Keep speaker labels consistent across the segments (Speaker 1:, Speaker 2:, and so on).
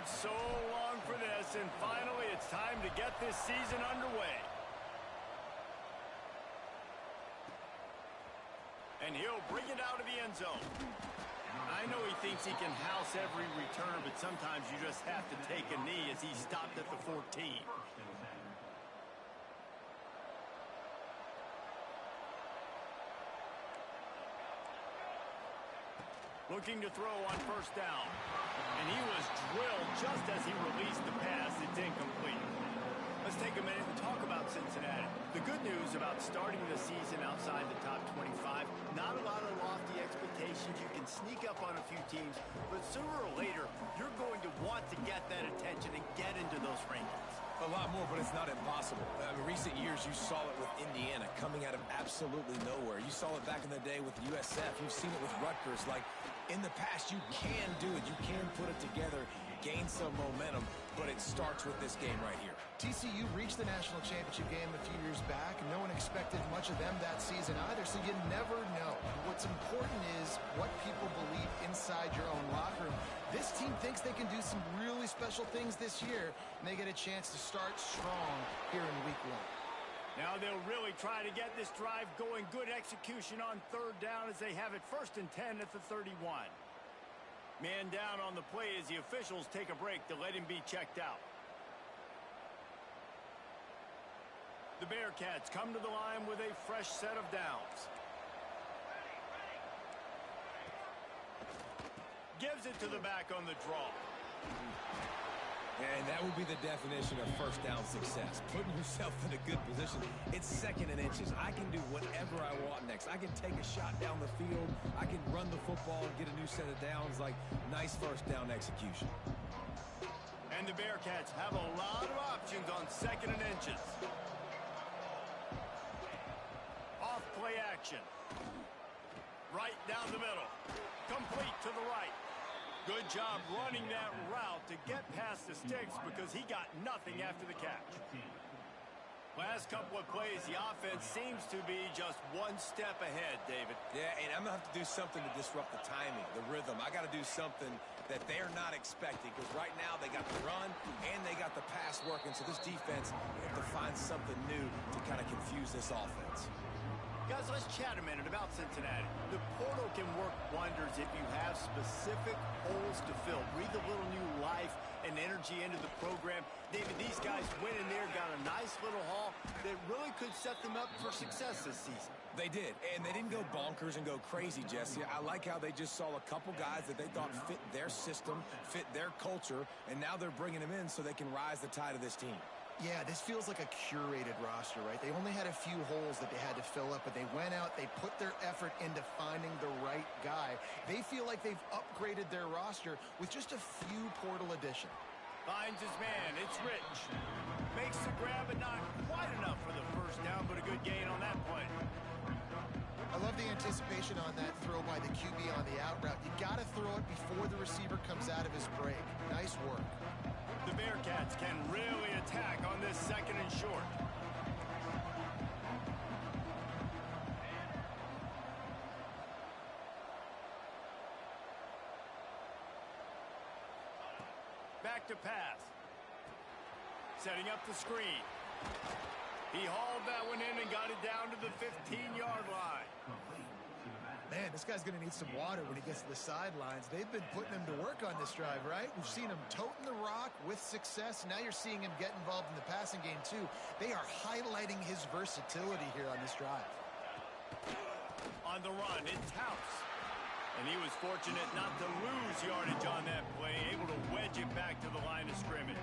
Speaker 1: waited so long for this, and finally it's time to get this season underway. And he'll bring it out of the end zone. I know he thinks he can house every return, but sometimes you just have to take a knee as he stopped at the 14. Looking to throw on first down. And he was drilled just as he released the pass. It's incomplete. Let's take a minute and talk about Cincinnati. The good news about starting the season outside the top 25, not a lot of lofty expectations. You can sneak up on a few teams, but sooner or later, you're going to want to get that attention and get into those rankings.
Speaker 2: A lot more, but it's not impossible. In recent years, you saw it with Indiana coming out of absolutely nowhere. You saw it back in the day with USF. You've seen it with Rutgers. Like, in the past, you can do it. You can put it together, gain some momentum, but it starts with this game right here.
Speaker 3: TCU reached the national championship game a few years back, and no one expected much of them that season either, so you never know. What's important is what people believe inside your own locker room. This team thinks they can do some really special things this year, and they get a chance to start strong here in week 1.
Speaker 1: Now they'll really try to get this drive going. Good execution on third down as they have it 1st and 10 at the 31. Man down on the play as the officials take a break to let him be checked out. The Bearcats come to the line with a fresh set of downs. Gives it to the back on the draw.
Speaker 2: And that would be the definition of first down success. Putting yourself in a good position. It's 2nd and inches. I can do whatever I want next. I can take a shot down the field. I can run the football and get a new set of downs. Like, nice first down execution.
Speaker 1: And the Bearcats have a lot of options on 2nd and inches. Off play action. Right down the middle. Complete to the right. Good job running that route to get past the sticks because he got nothing after the catch. Last couple of plays, the offense seems to be just one step ahead, David.
Speaker 2: Yeah, and I'm going to have to do something to disrupt the timing, the rhythm. I got to do something that they're not expecting because right now they got the run and they got the pass working. So this defense have to find something new to kind of confuse this offense.
Speaker 1: Guys, let's chat a minute about Cincinnati. The portal can work wonders if you have specific holes to fill. Breathe a little new life and energy into the program. David, these guys went in there, got a nice little haul that really could set them up for success this season.
Speaker 2: They did, and they didn't go bonkers and go crazy, Jesse. I like how they just saw a couple guys that they thought fit their system, fit their culture, and now they're bringing them in so they can rise the tide of this team.
Speaker 3: Yeah, this feels like a curated roster, right? They only had a few holes that they had to fill up, but they went out, they put their effort into finding the right guy. They feel like they've upgraded their roster with just a few portal additions.
Speaker 1: Finds his man, it's Rich. Makes the grab, but not quite enough for the first down, but a good gain on that play.
Speaker 3: I love the anticipation on that throw by the QB on the out route. You got to throw it before the receiver comes out of his break. Nice work.
Speaker 1: The Bearcats can really attack on this 2nd and short. Back to pass. Setting up the screen. He hauled that one in and got it down to the 15-yard line.
Speaker 3: Man, this guy's going to need some water when he gets to the sidelines. They've been putting him to work on this drive, right? We've seen him toting the rock with success. Now you're seeing him get involved in the passing game, too. They are highlighting his versatility here on this drive.
Speaker 1: On the run, it's House. And he was fortunate not to lose yardage on that play, able to wedge it back to the line of scrimmage.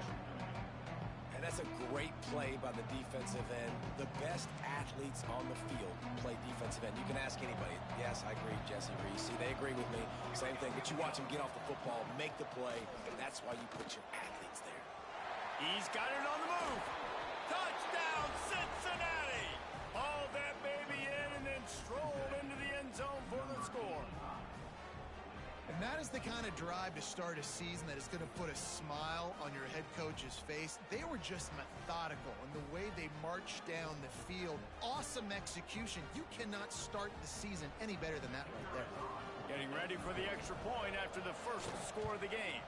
Speaker 2: And that's a great play by the defensive end. The best athletes on the field play defensive end. You can ask anybody. Yes, I agree, Jesse Reese. See, they agree with me. Same thing. But you watch them get off the football, make the play, and that's why you put your athletes there.
Speaker 1: He's got it on the move. Touchdown, Cincinnati! Hauled that baby in and then strolled into the end zone for the score.
Speaker 3: And that is the kind of drive to start a season that is going to put a smile on your head coach's face. They were just methodical in the way they marched down the field. Awesome execution. You cannot start the season any better than that right there.
Speaker 1: Getting ready for the extra point after the first score of the game.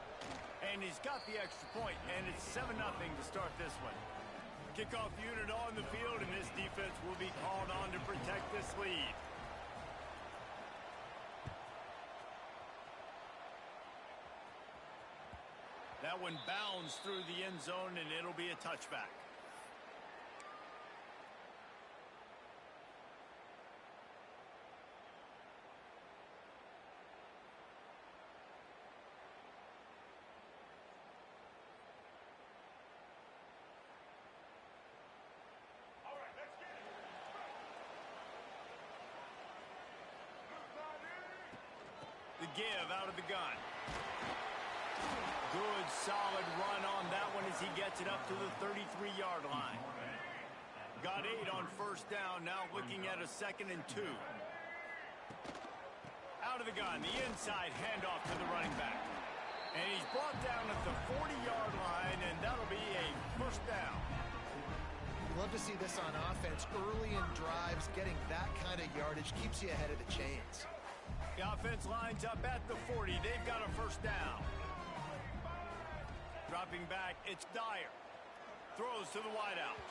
Speaker 1: And he's got the extra point, and it's 7-0 to start this one. Kickoff unit on the field, and this defense will be called on to protect this lead. That one bounds through the end zone, and it'll be a touchback. The give out of the gun. Good, solid run on that one as he gets it up to the 33-yard line. Got 8 on first down, now looking at a 2nd and 2. Out of the gun, the inside handoff to the running back. And he's brought down at the 40-yard line, and that'll be a first down.
Speaker 3: You love to see this on offense. Early in drives, getting that kind of yardage keeps you ahead of the chains.
Speaker 1: The offense lines up at the 40. They've got a first down. Dropping back, it's Dyer. Throws to the wideout.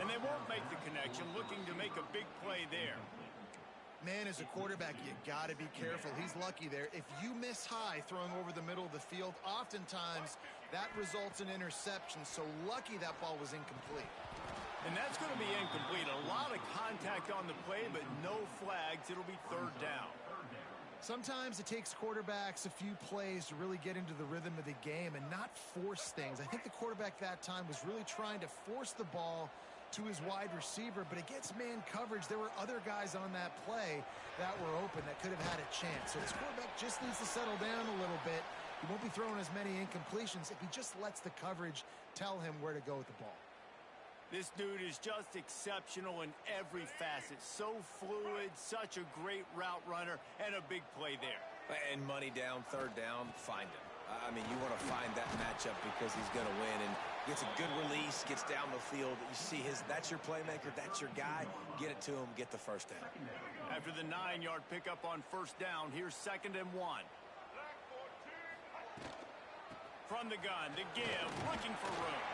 Speaker 1: And they won't make the connection, looking to make a big play there.
Speaker 3: Man, as a quarterback, you got to be careful. He's lucky there. If you miss high throwing over the middle of the field, oftentimes that results in interception. So lucky that ball was incomplete.
Speaker 1: And that's going to be incomplete. A lot of contact on the play, but no flags. It'll be third down.
Speaker 3: Sometimes it takes quarterbacks a few plays to really get into the rhythm of the game and not force things. I think the quarterback that time was really trying to force the ball to his wide receiver, but against man coverage, there were other guys on that play that were open that could have had a chance. So this quarterback just needs to settle down a little bit. He won't be throwing as many incompletions if he just lets the coverage tell him where to go with the ball.
Speaker 1: This dude is just exceptional in every facet. So fluid, such a great route runner, and a big play there.
Speaker 2: And money down, third down, find him. I mean, you want to find that matchup because he's going to win and gets a good release, gets down the field. You see that's your playmaker, that's your guy. Get it to him, get the first down.
Speaker 1: After the 9-yard pickup on first down, here's 2nd and 1. From the gun, the give, looking for room.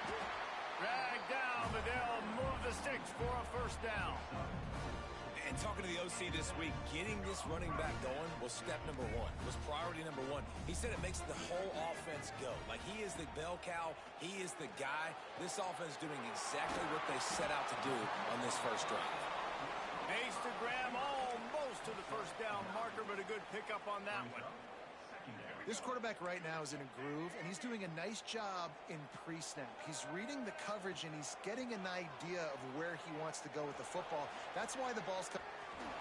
Speaker 1: Drag down, but they'll move the sticks for a first down.
Speaker 2: And talking to the OC this week, getting this running back going was step number 1, was priority number 1. He said it makes the whole offense go. Like, he is the bell cow. He is the guy. This offense doing exactly what they set out to do on this first drive.
Speaker 1: Makes the grab almost to the first down marker, but a good pickup on that one.
Speaker 3: This quarterback right now is in a groove, and he's doing a nice job in pre-snap. He's reading the coverage, and he's getting an idea of where he wants to go with the football. That's why the ball's coming.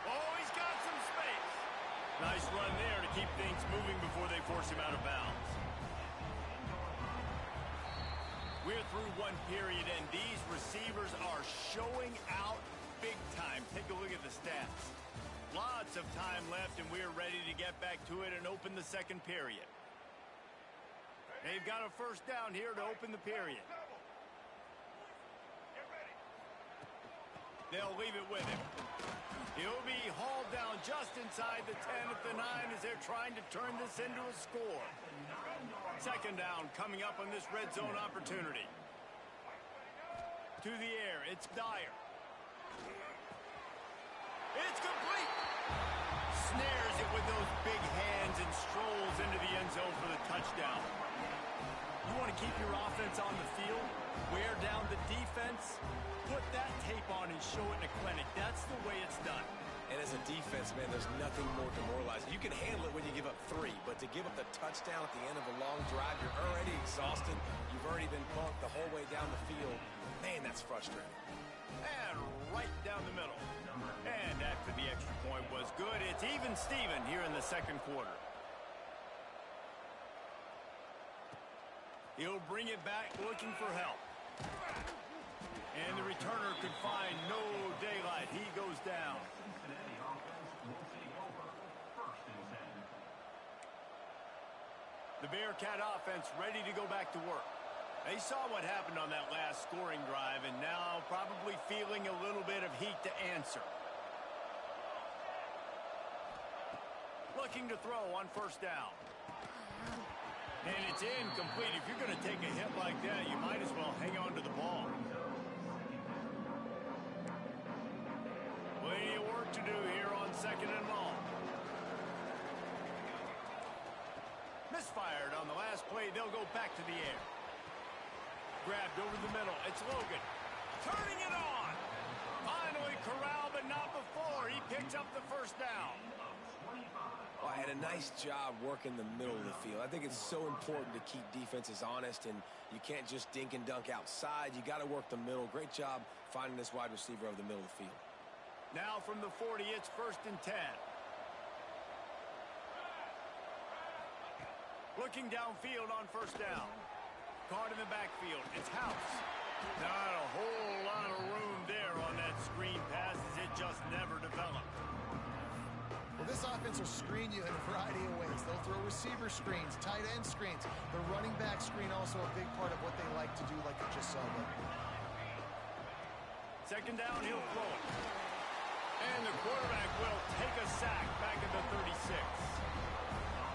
Speaker 1: Oh, he's got some space. Nice run there to keep things moving before they force him out of bounds. We're through one period, and these receivers are showing out big time. Take a look at the stats. Lots of time left, and we're ready to get back to it and open the second period. They've got a first down here to open the period. They'll leave it with him. He'll be hauled down just inside the 10 at the 9 as they're trying to turn this into a score. Second down coming up on this red zone opportunity. To the air, it's Dyer. It's complete. Snares it with those big hands and strolls into the end zone for the touchdown. You want to keep your offense on the field, wear down the defense, put that tape on and show it in a clinic. That's the way it's done.
Speaker 2: And as a defense, man, there's nothing more demoralizing. You can handle it when you give up 3, but to give up the touchdown at the end of a long drive, you're already exhausted. You've already been punked the whole way down the field. Man, that's frustrating.
Speaker 1: And right down the middle. And after the extra point was good, it's even Steven here in the second quarter. He'll bring it back looking for help. And the returner could find no daylight. He goes down. The Bearcat offense ready to go back to work. They saw what happened on that last scoring drive and now probably feeling a little bit of heat to answer. Looking to throw on first down. And it's incomplete. If you're going to take a hit like that, you might as well hang on to the ball. Plenty of work to do here on 2nd and long. Misfired on the last play. They'll go back to the air. Grabbed over the middle. It's Logan. Turning it on. Finally corralled, but not before. He picks up the first down.
Speaker 2: Well, and a nice job working the middle of the field. I think it's so important to keep defenses honest, and you can't just dink and dunk outside. You got to work the middle. Great job finding this wide receiver over the middle of the field.
Speaker 1: Now from the 40, it's 1st and 10. Looking downfield on 1st down. Caught in the backfield. It's House. Not a whole lot of room there on that screen pass as it just never developed.
Speaker 3: Well, this offense will screen you in a variety of ways. They'll throw receiver screens, tight end screens. The running back screen also a big part of what they like to do, like you just saw there.
Speaker 1: 2nd down, he'll throw it. And the quarterback will take a sack back at the 36.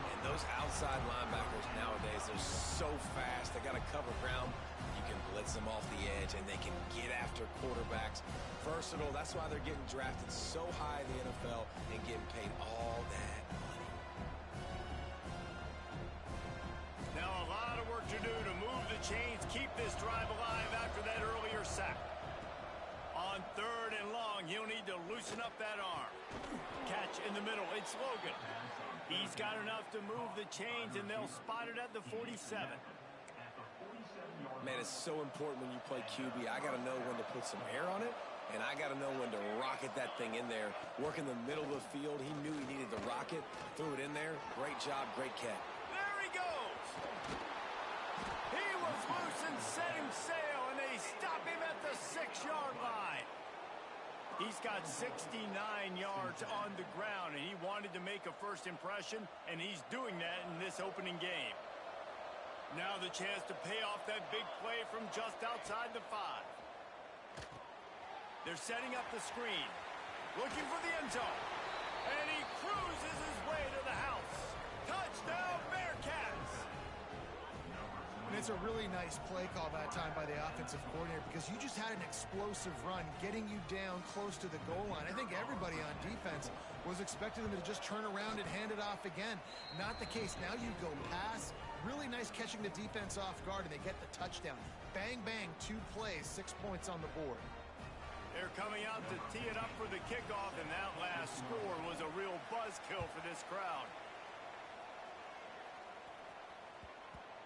Speaker 2: And those outside linebackers nowadays, they're so fast. They got to cover ground. You can blitz them off the edge, and they can get after quarterbacks. Versatile. That's why they're getting drafted so high in the NFL and getting paid all that money.
Speaker 1: Now a lot of work to do to move the chains, keep this drive alive after that earlier sack. On 3rd and long, he'll need to loosen up that arm. Catch in the middle. It's Logan. He's got enough to move the chains, and they'll spot it at the 47.
Speaker 2: Man, it's so important when you play QB. I got to know when to put some air on it, and I got to know when to rocket that thing in there. Work in the middle of the field. He knew he needed to rocket. Threw it in there. Great job. Great catch.
Speaker 1: There he goes. He was loose and setting sail, and they stop him at the 6-yard line. He's got 69 yards on the ground, and he wanted to make a first impression, and he's doing that in this opening game. Now the chance to pay off that big play from just outside the 5. They're setting up the screen. Looking for the end zone. And he cruises his way to the house. Touchdown, Bearcats!
Speaker 3: And it's a really nice play call that time by the offensive coordinator because you just had an explosive run getting you down close to the goal line. I think everybody on defense was expecting them to just turn around and hand it off again. Not the case. Now you go pass. Really nice catching the defense off guard, and they get the touchdown. Bang, bang, 2 plays, 6 points on the board.
Speaker 1: They're coming out to tee it up for the kickoff, and that last score was a real buzzkill for this crowd.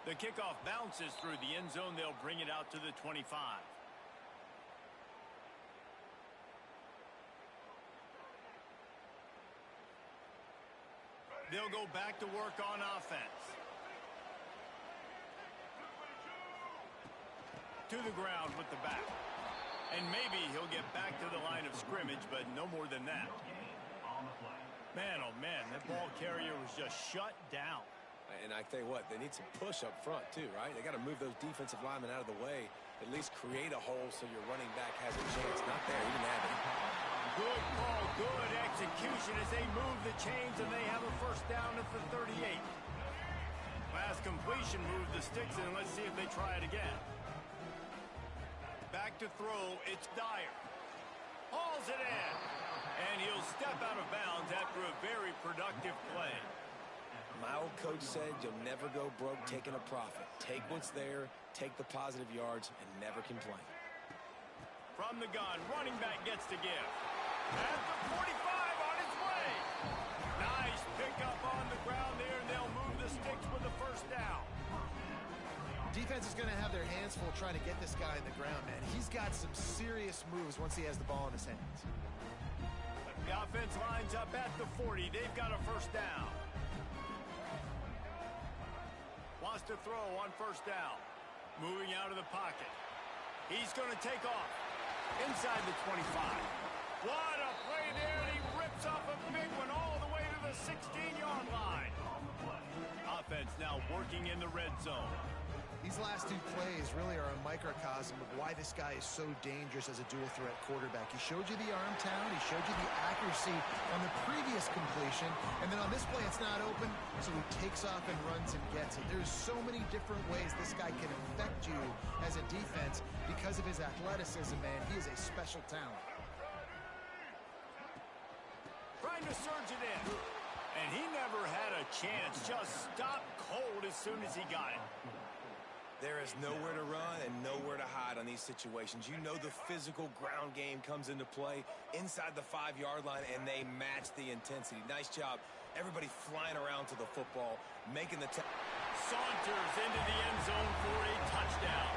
Speaker 1: The kickoff bounces through the end zone. They'll bring it out to the 25. They'll go back to work on offense. To the ground with the back. And maybe he'll get back to the line of scrimmage, but no more than that. Man, oh man, that ball carrier was just shut down.
Speaker 2: And I tell you what, they need some push up front too, right? They got to move those defensive linemen out of the way, at least create a hole so your running back has a chance. Not there, he didn't have it.
Speaker 1: Good call, good execution as they move the chains, and they have a first down at the 38. Last completion moved the sticks in. Let's see if they try it again. Back to throw, it's Dyer. Hauls it in. And he'll step out of bounds after a very productive play.
Speaker 2: My old coach said you'll never go broke taking a profit. Take what's there, take the positive yards, and never complain.
Speaker 1: From the gun, running back gets to give. At the 45 on its way. Nice pickup on the ground there, and they'll move the sticks with the first down.
Speaker 3: Defense is going to have their hands full trying to get this guy in the ground, man. He's got some serious moves once he has the ball in his hands.
Speaker 1: The offense lines up at the 40. They've got a first down. Wants to throw on first down. Moving out of the pocket. He's going to take off. Inside the 25. What a play there, and he rips off a big one all the way to the the 16-yard line. Offense now working in the red zone.
Speaker 3: These last two plays really are a microcosm of why this guy is so dangerous as a dual-threat quarterback. He showed you the arm talent. He showed you the accuracy on the previous completion. And then on this play, it's not open, so he takes off and runs and gets it. There's so many different ways this guy can affect you as a defense because of his athleticism, man. He is a special talent.
Speaker 1: Trying to surge it in. And he never had a chance. Just stopped cold as soon as he got it.
Speaker 2: There is nowhere to run and nowhere to hide on these situations. You know the physical ground game comes into play inside the 5-yard line, and they match the intensity. Nice job. Everybody flying around to the football, making the
Speaker 1: Saunters into the end zone for a touchdown.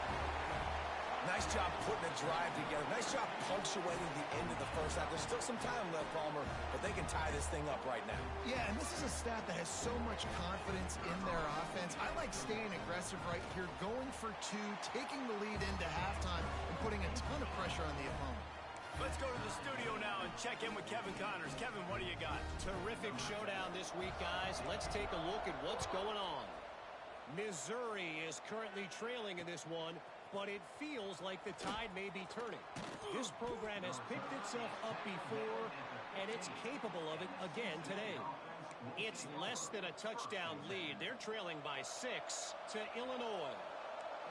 Speaker 2: Nice job putting a drive together. Nice job punctuating the end of the first half. There's still some time left, Palmer, but they can tie this thing up right now.
Speaker 3: Yeah, and this is a staff that has so much confidence in their offense. I like staying aggressive right here, going for two, taking the lead into halftime, and putting a ton of pressure on the opponent.
Speaker 1: Let's go to the studio now and check in with Kevin Connors. Kevin, what do you got?
Speaker 4: Terrific showdown this week, guys. Let's take a look at what's going on. Missouri is currently trailing in this one, but it feels like the tide may be turning. This program has picked itself up before, and it's capable of it again today. It's less than a touchdown lead. They're trailing by 6 to Illinois.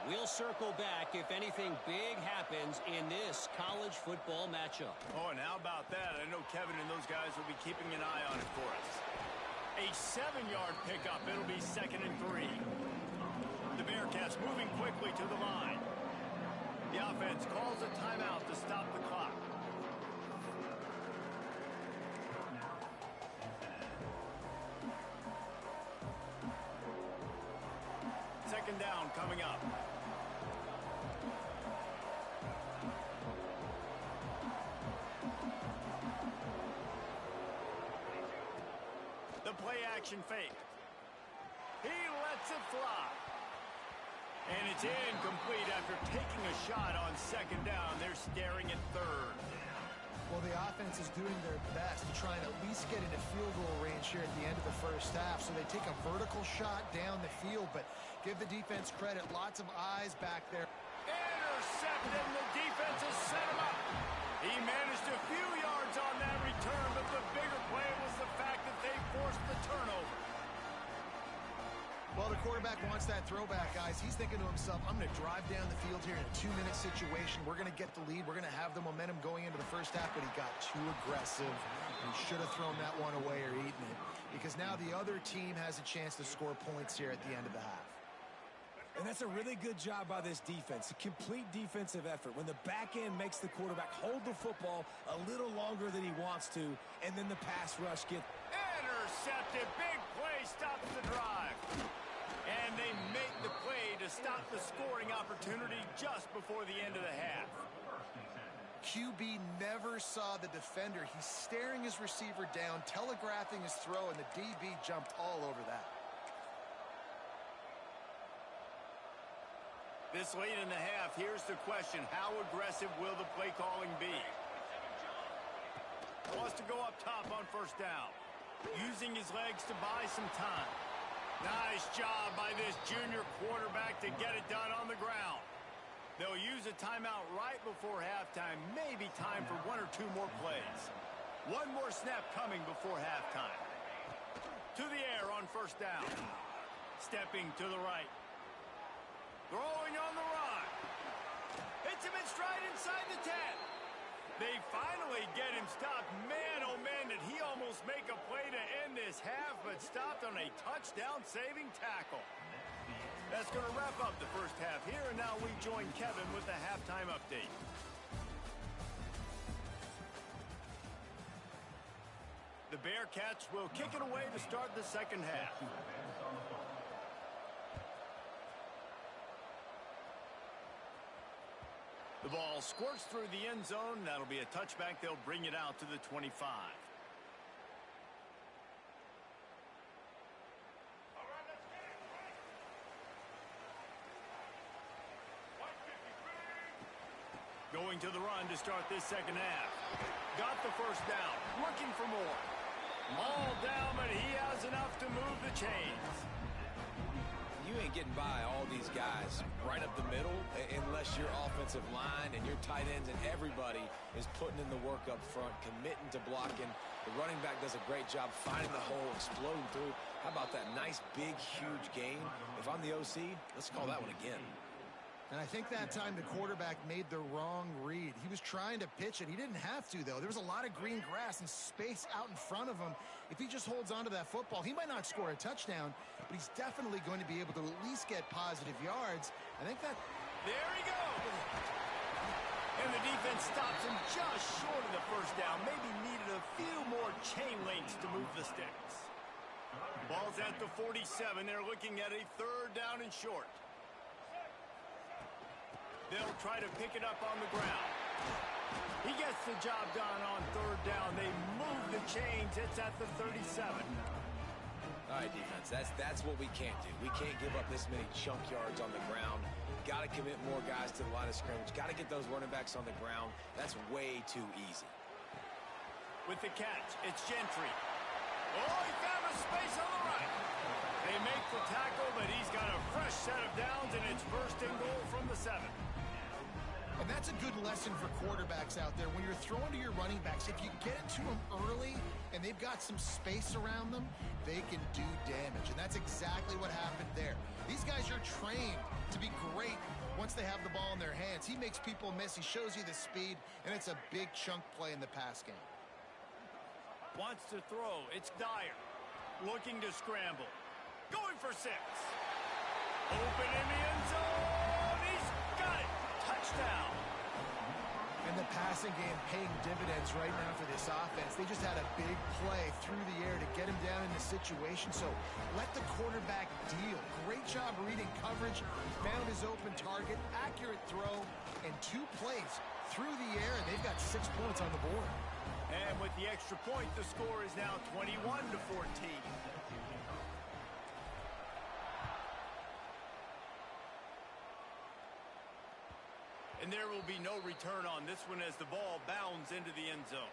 Speaker 4: We'll circle back if anything big happens in this college football matchup.
Speaker 1: Oh, and how about that? I know Kevin and those guys will be keeping an eye on it for us. A 7-yard pickup. It'll be 2nd and 3. The Bearcats moving quickly to the line. The offense calls a timeout to stop the clock. Second down coming up. The play action fake. He lets it fly. And it's incomplete after taking a shot on 2nd down. They're staring at 3rd.
Speaker 3: Well, the offense is doing their best to try and at least get into field goal range here at the end of the first half. So they take a vertical shot down the field, but give the defense credit. Lots of eyes back there.
Speaker 1: Intercepted. The defense has set him up. He managed a few yards on that return, but the bigger play was the fact that they forced the turnover.
Speaker 3: Well, the quarterback wants that throwback, guys. He's thinking to himself, I'm going to drive down the field here in a 2-minute situation. We're going to get the lead. We're going to have the momentum going into the first half, but he got too aggressive. He should have thrown that one away or eaten it, because now the other team has a chance to score points here at the end of the half.
Speaker 2: And that's a really good job by this defense. A complete defensive effort. When the back end makes the quarterback hold the football a little longer than he wants to, and then the pass rush gets
Speaker 1: intercepted. Big play stops the drive. And they make the play to stop the scoring opportunity just before the end of the half.
Speaker 3: QB never saw the defender. He's staring his receiver down, telegraphing his throw, and the DB jumped all over that.
Speaker 1: This late in the half, here's the question. How aggressive will the play calling be? Wants to go up top on 1st down. Using his legs to buy some time. Nice job by this junior quarterback to get it done on the ground. They'll use a timeout right before halftime. Maybe time for 1 or 2 more plays. One more snap coming before halftime. To the air on 1st down. Stepping to the right. Throwing on the run. Hits him in stride inside the 10. They finally get him stopped. Man, oh man, did he almost make a play to end this half, but stopped on a touchdown-saving tackle. That's going to wrap up the first half here, and now we join Kevin with the halftime update. The Bearcats will kick it away to start the second half. The ball squirts through the end zone. That'll be a touchback. They'll bring it out to the 25. Going to the run to start this second half. Got the 1st down. Looking for more. All down, but he has enough to move the chains.
Speaker 2: You ain't getting by all these guys right up the middle unless your offensive line and your tight ends and everybody is putting in the work up front, committing to blocking. The running back does a great job finding the hole, exploding through. How about that nice, big, huge gain? If I'm the OC, let's call that one again.
Speaker 3: And I think that time the quarterback made the wrong read. He was trying to pitch it. He didn't have to, though. There was a lot of green grass and space out in front of him. If he just holds on to that football, he might not score a touchdown, but he's definitely going to be able to at least get positive yards. I think that...
Speaker 1: There he goes! And the defense stops him just short of the first down. Maybe needed a few more chain links to move the sticks. Ball's at the 47. They're looking at a 3rd down and short. They'll try to pick it up on the ground. He gets the job done on 3rd down. They move the chains. It's at the 37.
Speaker 2: All right, defense, that's what we can't do. We can't give up this many chunk yards on the ground. Got to commit more guys to the line of scrimmage. Got to get those running backs on the ground. That's way too easy.
Speaker 1: With the catch, it's Gentry. Oh, he found a space on the right. They make the tackle, but he's got a fresh set of downs, and it's 1st and goal from the 7.
Speaker 3: And that's a good lesson for quarterbacks out there. When you're throwing to your running backs, if you get it to them early and they've got some space around them, they can do damage. And that's exactly what happened there. These guys are trained to be great once they have the ball in their hands. He makes people miss. He shows you the speed, and it's a big chunk play in the pass game.
Speaker 1: Wants to throw. It's Dyer. Looking to scramble. Going for 6. Open in the end zone. He's got it. Touchdown.
Speaker 3: And the passing game paying dividends right now for this offense. They just had a big play through the air to get him down in the situation. So let the quarterback deal. Great job reading coverage. Found his open target. Accurate throw. And 2 plays through the air. And they've got 6 points on the board.
Speaker 1: And with the extra point, the score is now 21-14. And there will be no return on this one as the ball bounds into the end zone.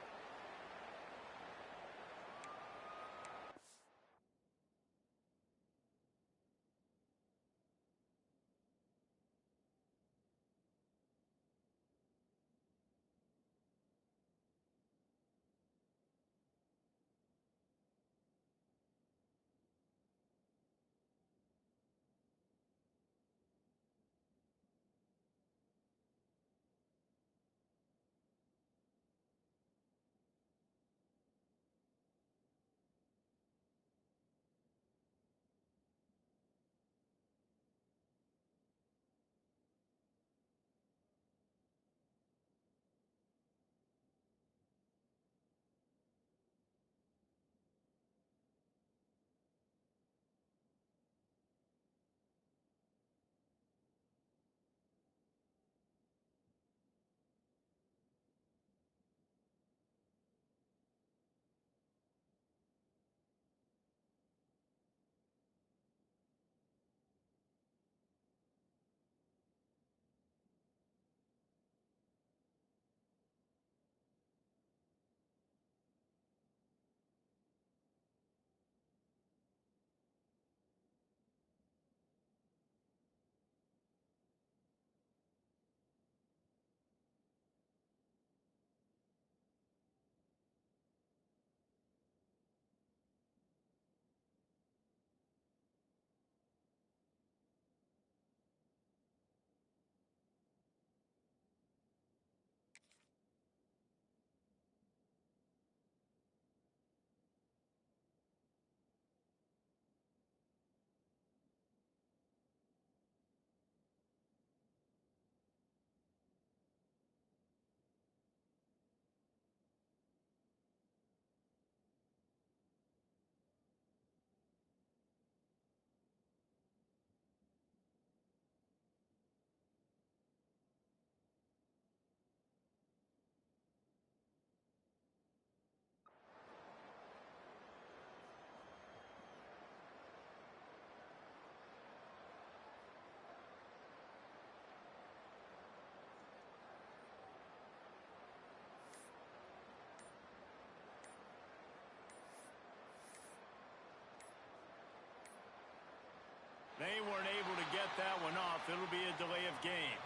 Speaker 1: get that one off. It'll be a delay of game.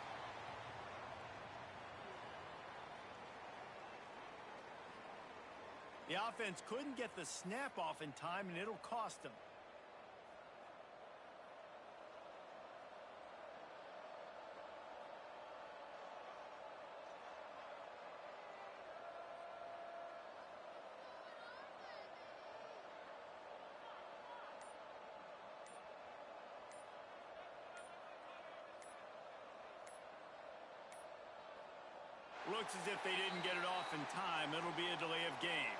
Speaker 1: The offense couldn't get the snap off in time, and it'll cost them. Looks as if they didn't get it off in time. It'll be a delay of game.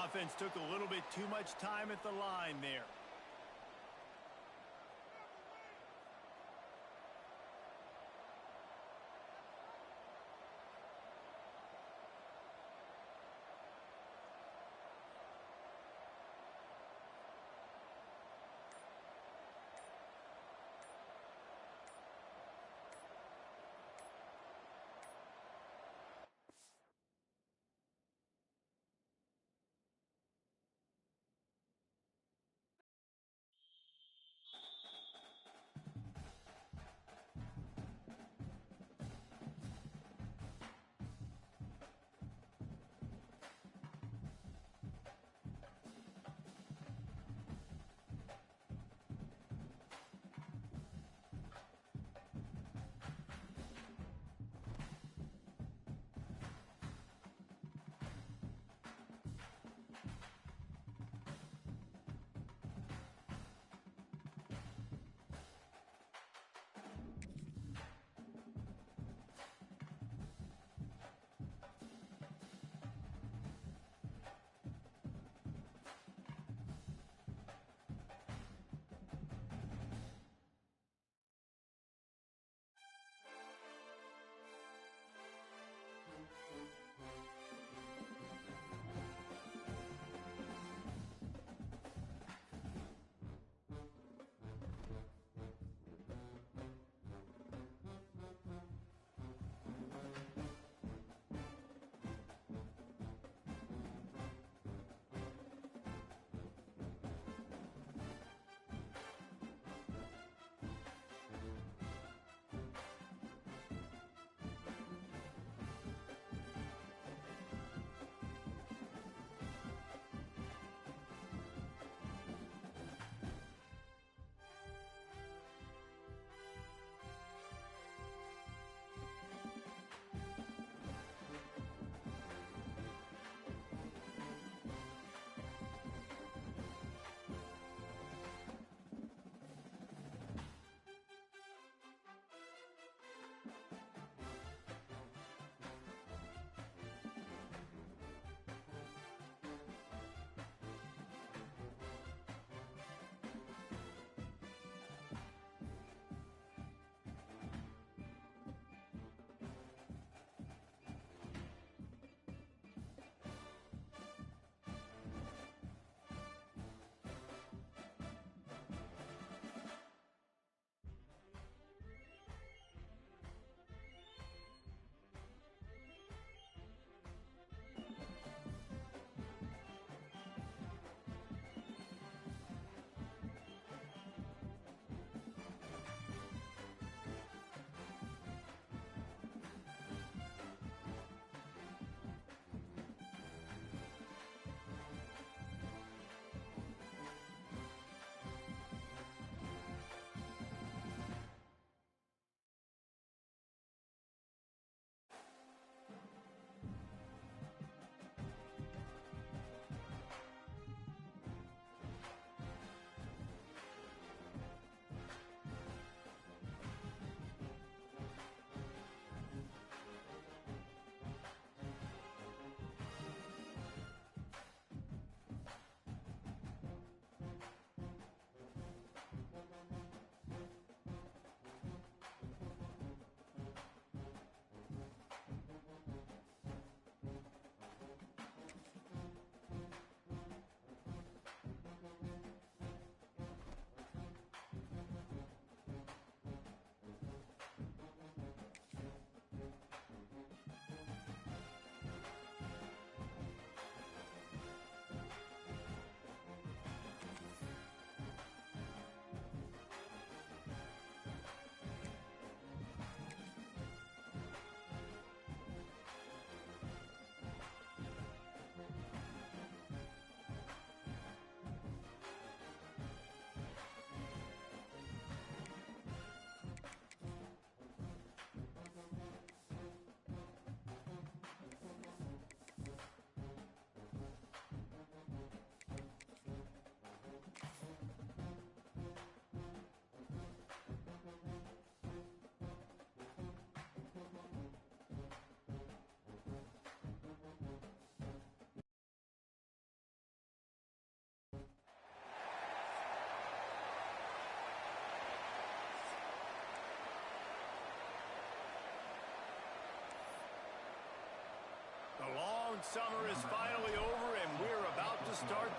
Speaker 1: Offense took a little bit too much time at the line there.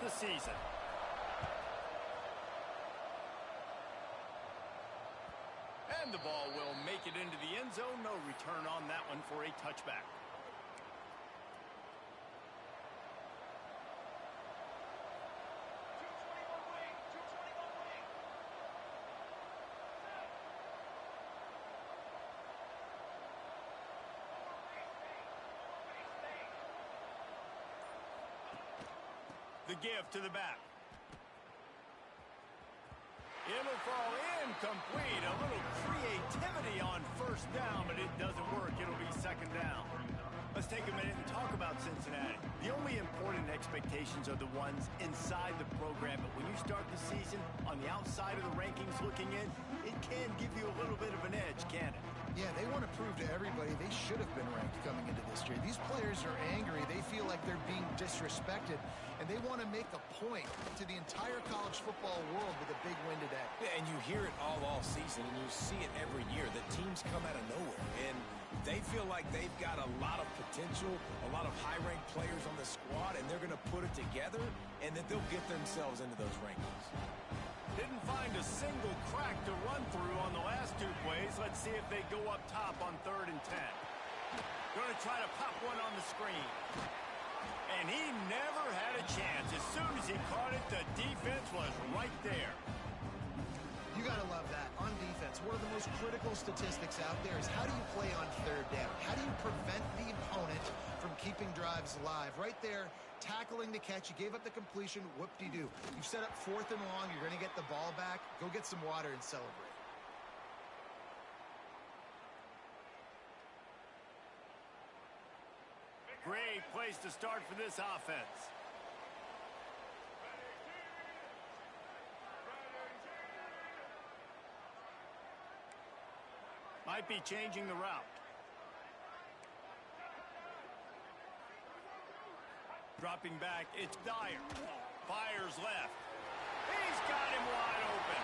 Speaker 1: the season. And the ball will make it into the end zone. No return on that one for a touchback. The give to the back. It'll fall incomplete. A little creativity on first down, but it doesn't work. It'll be second down. Let's take a minute and talk about Cincinnati. The only important expectations are the ones inside the program, but when you start the season on the outside of the rankings looking in, it can give you a little bit of an edge, can't it?
Speaker 3: Yeah, they want to prove to everybody they should have been ranked coming into this year. These players are angry. They feel like they're being disrespected, and they want to make a point to the entire college football world with a big win today.
Speaker 2: Yeah, and you hear it all season, and you see it every year. The teams come out of nowhere, and they feel like they've got a lot of potential, a lot of high-ranked players on the squad, and they're going to put it together, and that they'll get themselves into those rankings.
Speaker 1: Didn't find a single crack to run through on the last two plays. Let's see if they go up top on 3rd and 10. Going to try to pop one on the screen. And he never had a chance. As soon as he caught it, the defense was right there.
Speaker 3: You got to love that. On defense, one of the most critical statistics out there is how do you play on 3rd down? How do you prevent the opponent from keeping drives alive? Right there, tackling the catch. You gave up the completion. Whoop-de-doo. You've set up 4th and long. You're going to get the ball back. Go get some water and celebrate.
Speaker 1: Great place to start for this offense. Might be changing the route. Dropping back, it's Dyer. Fires left. He's got him wide open.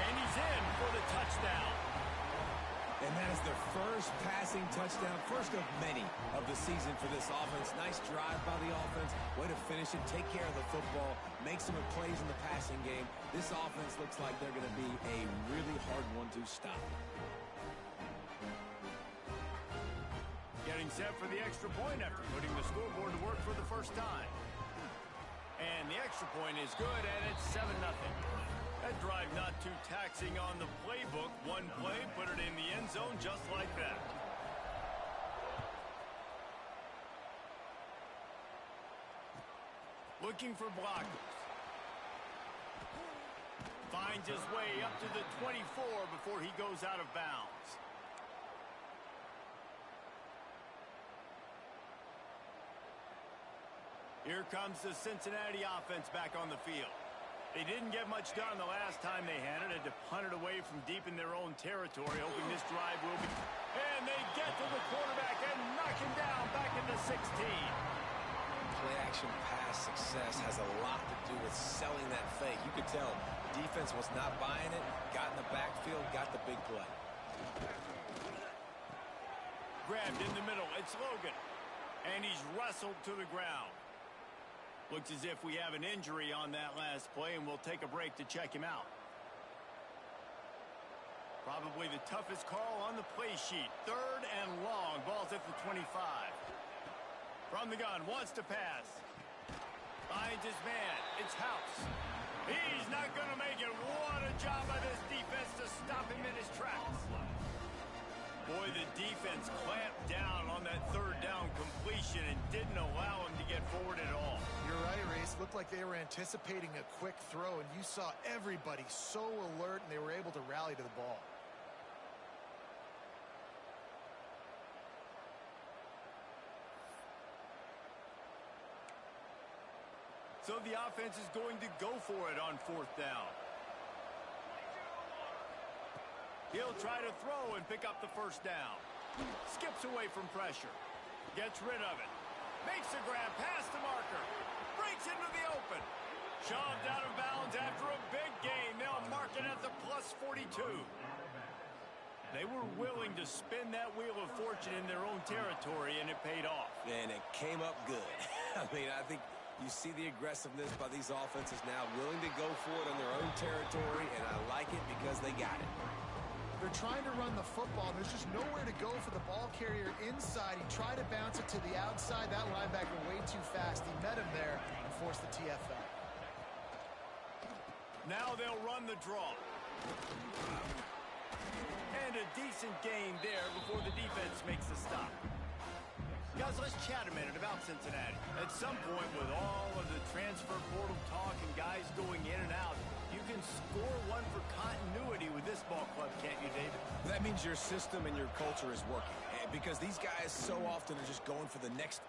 Speaker 1: And he's in for the touchdown.
Speaker 2: And that is their first passing touchdown, first of many of the season for this offense. Nice drive by the offense. Way to finish it, take care of the football, make some plays in the passing game. This offense looks like they're going to be a really hard one to stop.
Speaker 1: Getting set for the extra point after putting the scoreboard to work for the first time. And the extra point is good, and it's 7-0. That drive not too taxing on the playbook. One play, put it in the end zone just like that. Looking for blockers. Finds his way up to the 24 before he goes out of bounds. Here comes the Cincinnati offense back on the field. They didn't get much done the last time they had it. Had to punt it away from deep in their own territory, hoping this drive will be... And they get to the quarterback and knock him down back into 16.
Speaker 2: Play-action pass success has a lot to do with selling that fake. You could tell defense was not buying it, got in the backfield, got the big play.
Speaker 1: Grabbed in the middle. It's Logan. And he's wrestled to the ground. Looks as if we have an injury on that last play, and we'll take a break to check him out. Probably the toughest call on the play sheet. 3rd and long. Ball's at the 25. From the gun, wants to pass. Finds his man. It's House. He's not going to make it. What a job by this defense to stop him in his tracks. Boy, the defense clamped down on that 3rd down completion and didn't allow him to get forward at all.
Speaker 3: You're right, Reese. Looked like they were anticipating a quick throw, and you saw everybody so alert, and they were able to rally to the ball.
Speaker 1: So the offense is going to go for it on 4th down. He'll try to throw and pick up the first down. Skips away from pressure. Gets rid of it. Makes a grab past the marker. Breaks into the open. Shoved out of bounds after a big gain. They'll mark it at the plus 42. They were willing to spin that wheel of fortune in their own territory, and it paid off.
Speaker 2: And it came up good. I mean, I think You see the aggressiveness by these offenses now, willing to go for it in their own territory, and I like it because they got it.
Speaker 3: They're trying to run the football. There's just nowhere to go for the ball carrier inside. He tried to bounce it to the outside. That linebacker way too fast. He met him there and forced the TFL.
Speaker 1: Now they'll run the draw. And a decent gain there before the defense makes the stop. Guys, let's chat a minute about Cincinnati. At some point, with all of the transfer portal talk and guys going in and out, you can score one for continuity with this ball club, can't you, David?
Speaker 2: That means your system and your culture is working. Because these guys so often are just going for the next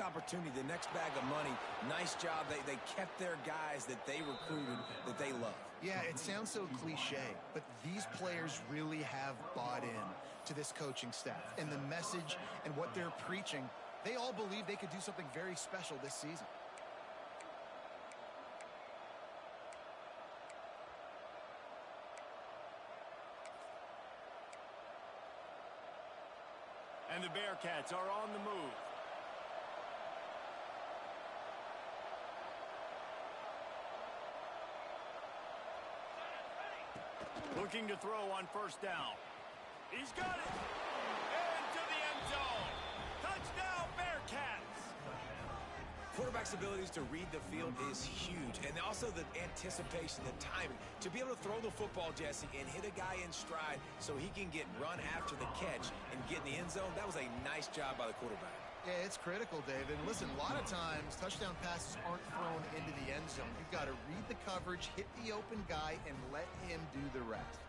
Speaker 2: opportunity, the next bag of money. Nice job. They kept their guys that they recruited, that they love.
Speaker 3: Yeah, it sounds so cliche, but these players really have bought in to this coaching staff and the message and what they're preaching. They all believe they could do something very special this season.
Speaker 1: And the Bearcats are on the move. Looking to throw on first down. He's got it. Into the end zone. Touchdown, Bearcats.
Speaker 2: Quarterback's abilities to read the field is huge. And also the anticipation, the timing. To be able to throw the football, Jesse, and hit a guy in stride so he can get run after the catch and get in the end zone, that was a nice job by the quarterback.
Speaker 3: Yeah, it's critical, David. Listen, a lot of times, touchdown passes aren't thrown into the end zone. You've got to read the coverage, hit the open guy, and let him do the rest.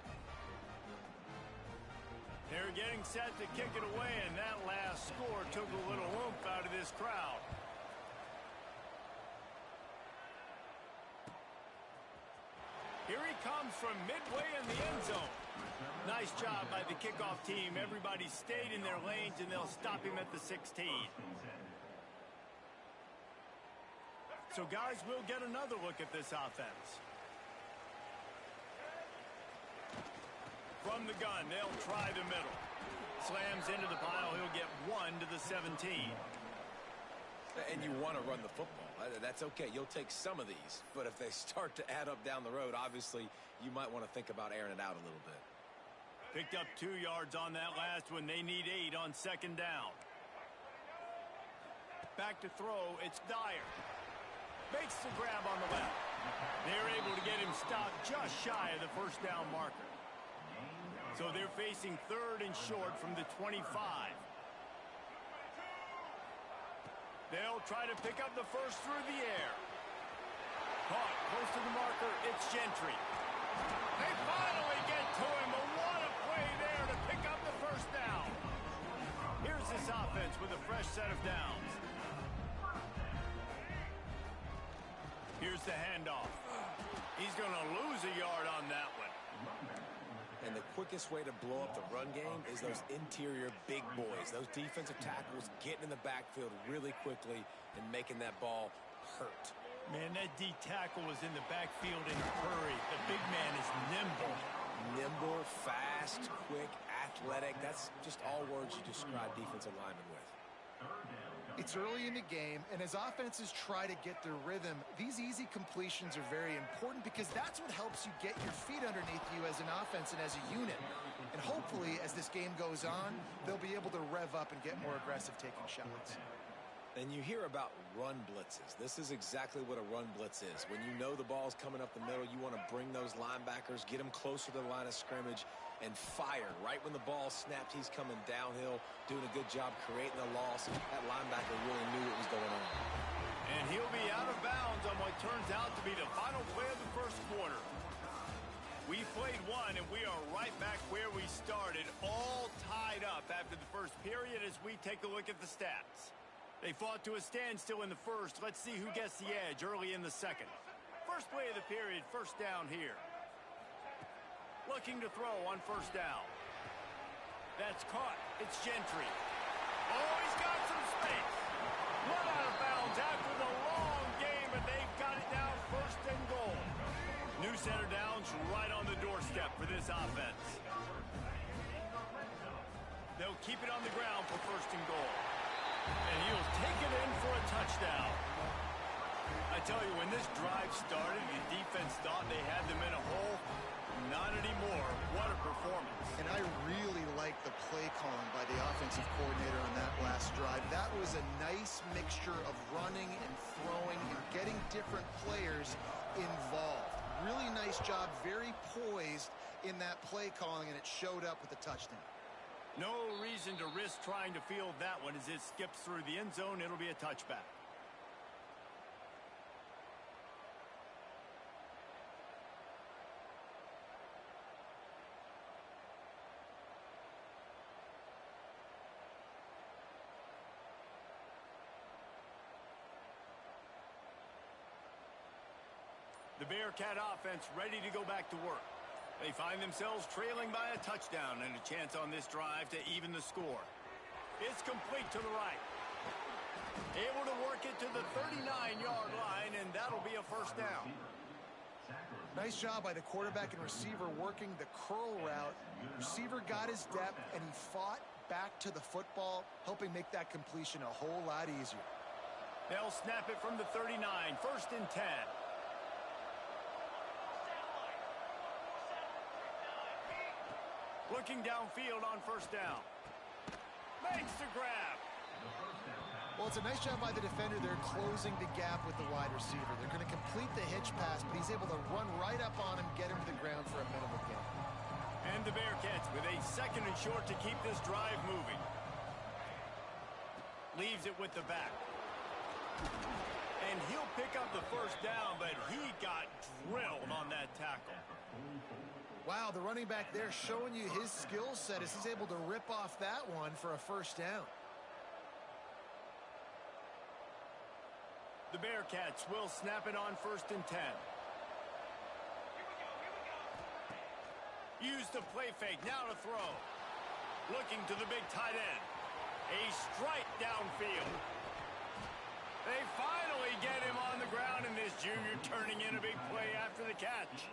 Speaker 1: They're getting set to kick it away, and that last score took a little oomph out of this crowd. Here he comes from midway in the end zone. Nice job by the kickoff team. Everybody stayed in their lanes, and they'll stop him at the 16. So, guys, we'll get another look at this offense. From the gun, they'll try the middle. Slams into the pile. He'll get 1 to the 17.
Speaker 2: And you want to run the football. That's okay. You'll take some of these. But if they start to add up down the road, obviously, you might want to think about airing it out a little bit.
Speaker 1: Picked up 2 yards on that last one. They need 8 on second down. Back to throw. It's Dyer. Makes the grab on the left. They're able to get him stopped just shy of the first down marker. So they're facing 3rd and short from the 25. They'll try to pick up the first through the air. Caught close to the marker. It's Gentry. They finally get to him. But what a play there to pick up the first down. Here's this offense with a fresh set of downs. Here's the handoff. He's going to lose a yard on that one.
Speaker 2: And the quickest way to blow up the run game is those interior big boys. Those defensive tackles getting in the backfield really quickly and making that ball hurt.
Speaker 1: Man, that D tackle was in the backfield in a hurry. The big man is nimble.
Speaker 2: Nimble, fast, quick, athletic. That's just all words you describe defensive linemen with.
Speaker 3: It's early in the game, and as offenses try to get their rhythm, these easy completions are very important because that's what helps you get your feet underneath you as an offense and as a unit. And hopefully, as this game goes on, they'll be able to rev up and get more aggressive taking shots.
Speaker 2: And you hear about run blitzes. This is exactly what a run blitz is. When you know the ball's coming up the middle, you want to bring those linebackers, get them closer to the line of scrimmage, and fire. Right when the ball snapped, he's coming downhill, doing a good job creating a loss. That linebacker really knew what was going on.
Speaker 1: And he'll be out of bounds on what turns out to be the final play of the first quarter. We played one, and we are right back where we started, all tied up after the first period as we take a look at the stats. They fought to a standstill in the first. Let's see who gets the edge early in the second. First play of the period, first down here. Looking to throw on first down. That's caught. It's Gentry. Oh, he's got some space. Run out of bounds after the long game, and they've got it down first and goal. New center downs right on the doorstep for this offense. They'll keep it on the ground for first and goal. And he'll take it in for a touchdown. tell you, when this drive started, the defense thought they had them in a hole. Not anymore. What a performance.
Speaker 3: And I really like the play calling by the offensive coordinator on that last drive. That was a nice mixture of running and throwing and getting different players involved. Really nice job, very poised in that play calling, and it showed up with a touchdown.
Speaker 1: No reason to risk trying to field that one. As it skips through the end zone, it'll be a touchback. The Bearcat offense ready to go back to work. They find themselves trailing by a touchdown and a chance on this drive to even the score. It's complete to the right. Able to work it to the 39-yard line, and that'll be a first down.
Speaker 3: Nice job by the quarterback and receiver working the curl route. Receiver got his depth, and he fought back to the football, helping make that completion a whole lot easier.
Speaker 1: They'll snap it from the 39, first and 10. Looking downfield on first down. Makes the grab.
Speaker 3: Well, it's a nice job by the defender. They're closing the gap with the wide receiver. They're going to complete the hitch pass, but he's able to run right up on him, get him to the ground for a minimal gain.
Speaker 1: And the Bearcats with a second and short to keep this drive moving. Leaves it with the back. And he'll pick up the first down, but he got drilled on that tackle.
Speaker 3: Wow, the running back there showing you his skill set as he's able to rip off that one for a first down.
Speaker 1: The Bearcats will snap it on first and 10. Use the play fake, now to throw. Looking to the big tight end. A strike downfield. They finally get him on the ground, and this junior turning in a big play after the catch.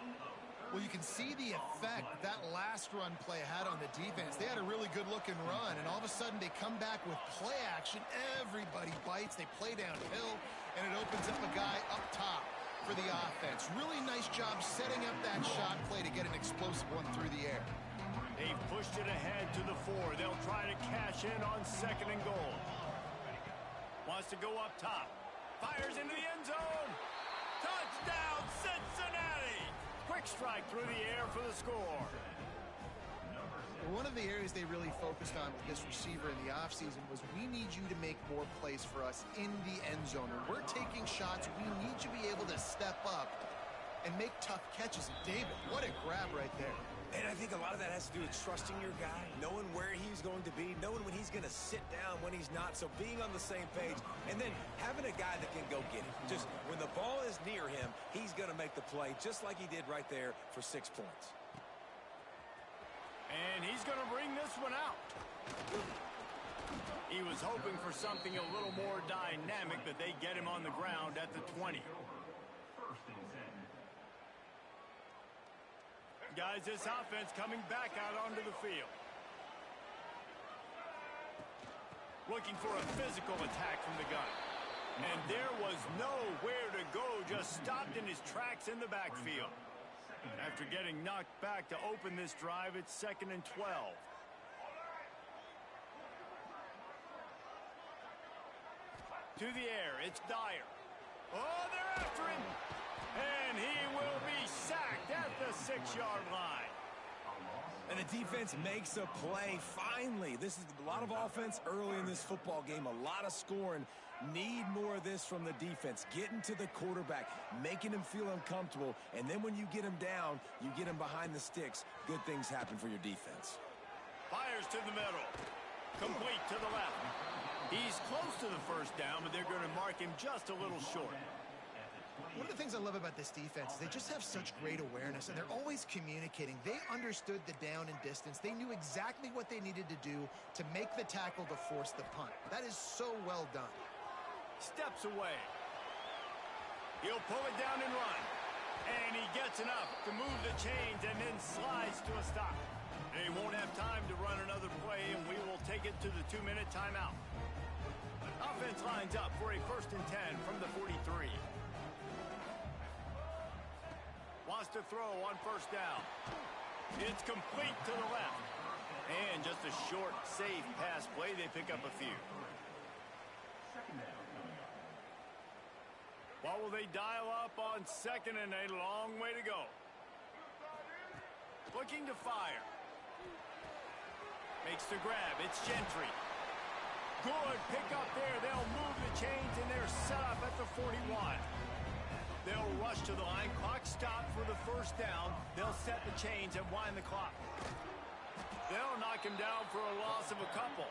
Speaker 3: Well, you can see the effect that last run play had on the defense. They had a really good-looking run, and all of a sudden they come back with play action. Everybody bites. They play downhill, and it opens up a guy up top for the offense. Really nice job setting up that shot play to get an explosive one through the air.
Speaker 1: They've pushed it ahead to the 4. They'll try to cash in on second and goal. Wants to go up top. Fires into the end zone. Touchdown, Cincinnati! Quick strike through the air for the score.
Speaker 3: One of the areas they really focused on with this receiver in the offseason was we need you to make more plays for us in the end zone. When we're taking shots, we need you to be able to step up and make tough catches. And David, what a grab right there.
Speaker 2: And I think a lot of that has to do with trusting your guy, knowing where he's going to be, knowing when he's going to sit down, when he's not, so being on the same page, and then having a guy that can go get it. Just when the ball is near him, he's going to make the play, just like he did right there for 6 points.
Speaker 1: And he's going to bring this one out. He was hoping for something a little more dynamic, but they get him on the ground at the 20. Guys, this offense coming back out onto the field. Looking for a physical attack from the gun. And there was nowhere to go, just stopped in his tracks in the backfield. After getting knocked back to open this drive, it's second and 12. To the air, it's Dyer. Oh, they're after him. And he will be sacked at the 6-yard line.
Speaker 2: And the defense makes a play, finally. This is a lot of offense early in this football game, a lot of scoring. Need more of this from the defense. Getting to the quarterback, making him feel uncomfortable, and then when you get him down, you get him behind the sticks. Good things happen for your defense.
Speaker 1: Fires to the middle. Complete to the left. He's close to the first down, but they're going to mark him just a little short.
Speaker 3: One of the things I love about this defense is they just have such great awareness, and they're always communicating. They understood the down and distance. They knew exactly what they needed to do to make the tackle to force the punt. That is so well done.
Speaker 1: Steps away. He'll pull it down and run. And he gets enough to move the chains and then slides to a stop. They won't have time to run another play, and we will take it to the 2-minute timeout. Offense lines up for a first and 10 from the 43. has to throw on first down. It's complete to the left. And just a short, safe pass play. They pick up a few. What will they dial up on second and a long way to go? Looking to fire. Makes the grab. It's Gentry. Good pick up there. They'll move the chains, and they're set up at the 41. They'll rush to the line. Clock stopped for the first down. They'll set the chains and wind the clock. They'll knock him down for a loss of a couple.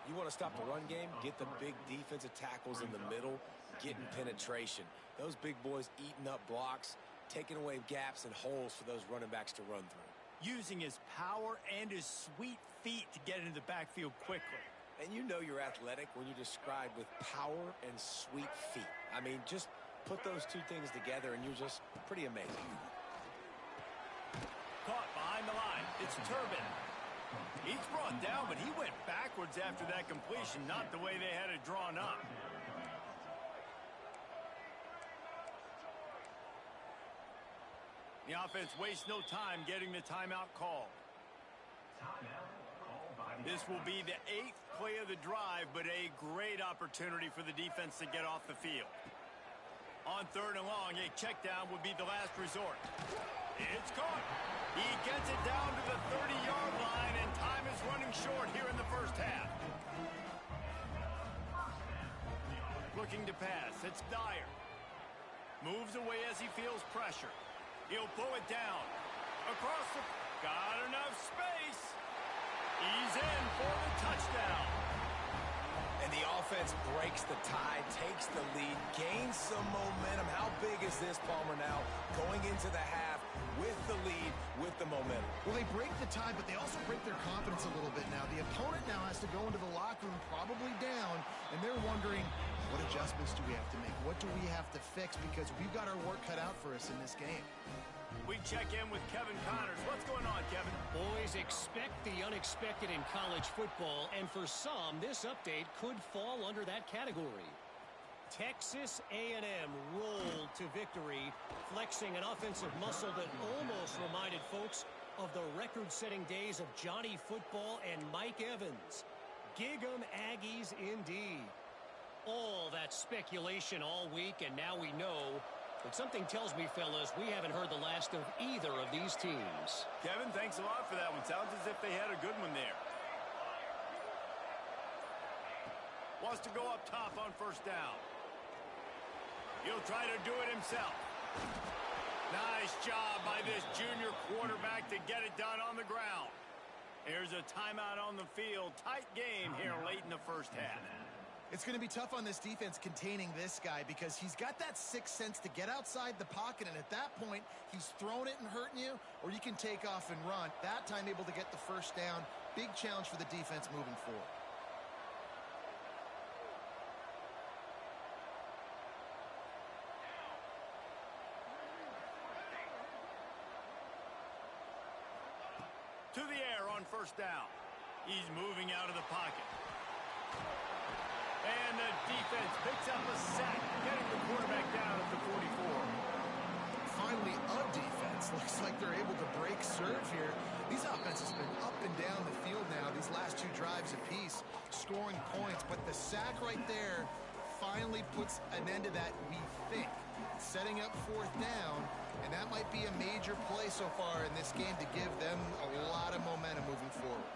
Speaker 2: You want to stop the run game? Get the big defensive tackles in the middle, getting penetration. Those big boys eating up blocks, taking away gaps and holes for those running backs to run through.
Speaker 1: Using his power and his sweet feet to get into the backfield quickly.
Speaker 2: And you know you're athletic when you're described with power and sweet feet. I mean, just put those two things together and you're just pretty amazing.
Speaker 1: Caught behind the line. It's Turbin. He's brought down, but he went backwards after that completion, not the way they had it drawn up. The offense wastes no time getting the timeout called. This will be the 8th play of the drive, but a great opportunity for the defense to get off the field. On third and long, a check down would be the last resort. It's caught. He gets it down to the 30-yard line, and time is running short here in the first half. Looking to pass. It's Dyer. Moves away as he feels pressure. He'll pull it down. Across the... Got enough space. He's in for the touchdown.
Speaker 2: And the offense breaks the tie, takes the lead, gains some momentum. How big is this, Palmer, now? Going into the half with the lead, with the momentum.
Speaker 3: Well, they break the tie, but they also break their confidence a little bit now. The opponent now has to go into the locker room probably down, and they're wondering, what adjustments do we have to make? What do we have to fix? Because we've got our work cut out for us in this game.
Speaker 1: We check in with Kevin Connors. What's going on, Kevin?
Speaker 4: Boys, expect the unexpected in college football, and for some, this update could fall under that category. Texas A&M rolled to victory, flexing an offensive muscle that almost reminded folks of the record-setting days of Johnny Football and Mike Evans. Gig 'em Aggies indeed. All that speculation all week, and now we know. But something tells me, fellas, we haven't heard the last of either of these teams.
Speaker 1: Kevin, thanks a lot for that one. Sounds as if they had a good one there. Wants to go up top on first down. He'll try to do it himself. Nice job by this junior quarterback to get it done on the ground. Here's a timeout on the field. Tight game here late in the first half.
Speaker 3: It's going to be tough on this defense containing this guy because he's got that sixth sense to get outside the pocket, and at that point, he's throwing it and hurting you, or you can take off and run. That time able to get the first down. Big challenge for the defense moving forward.
Speaker 1: To the air on first down. He's moving out of the pocket. And the defense picks up a sack, getting the quarterback down at the 44.
Speaker 3: Finally, a defense. Looks like they're able to break serve here. These offenses have been up and down the field now, these last two drives apiece, scoring points. But the sack right there finally puts an end to that, we think. Setting up fourth down, and that might be a major play so far in this game to give them a lot of momentum moving forward.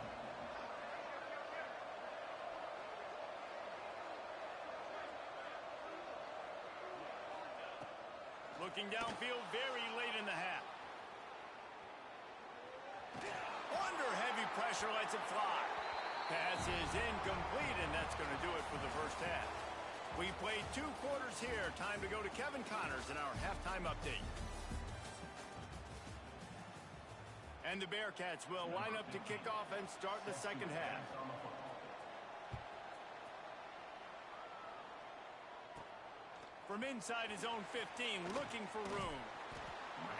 Speaker 1: Looking downfield very late in the half. Under heavy pressure, lets it fly. Pass is incomplete, and that's going to do it for the first half. We played 2 quarters here. Time to go to Kevin Connors in our halftime update. And the Bearcats will line up to kick off and start the second half. From inside his own 15, looking for room.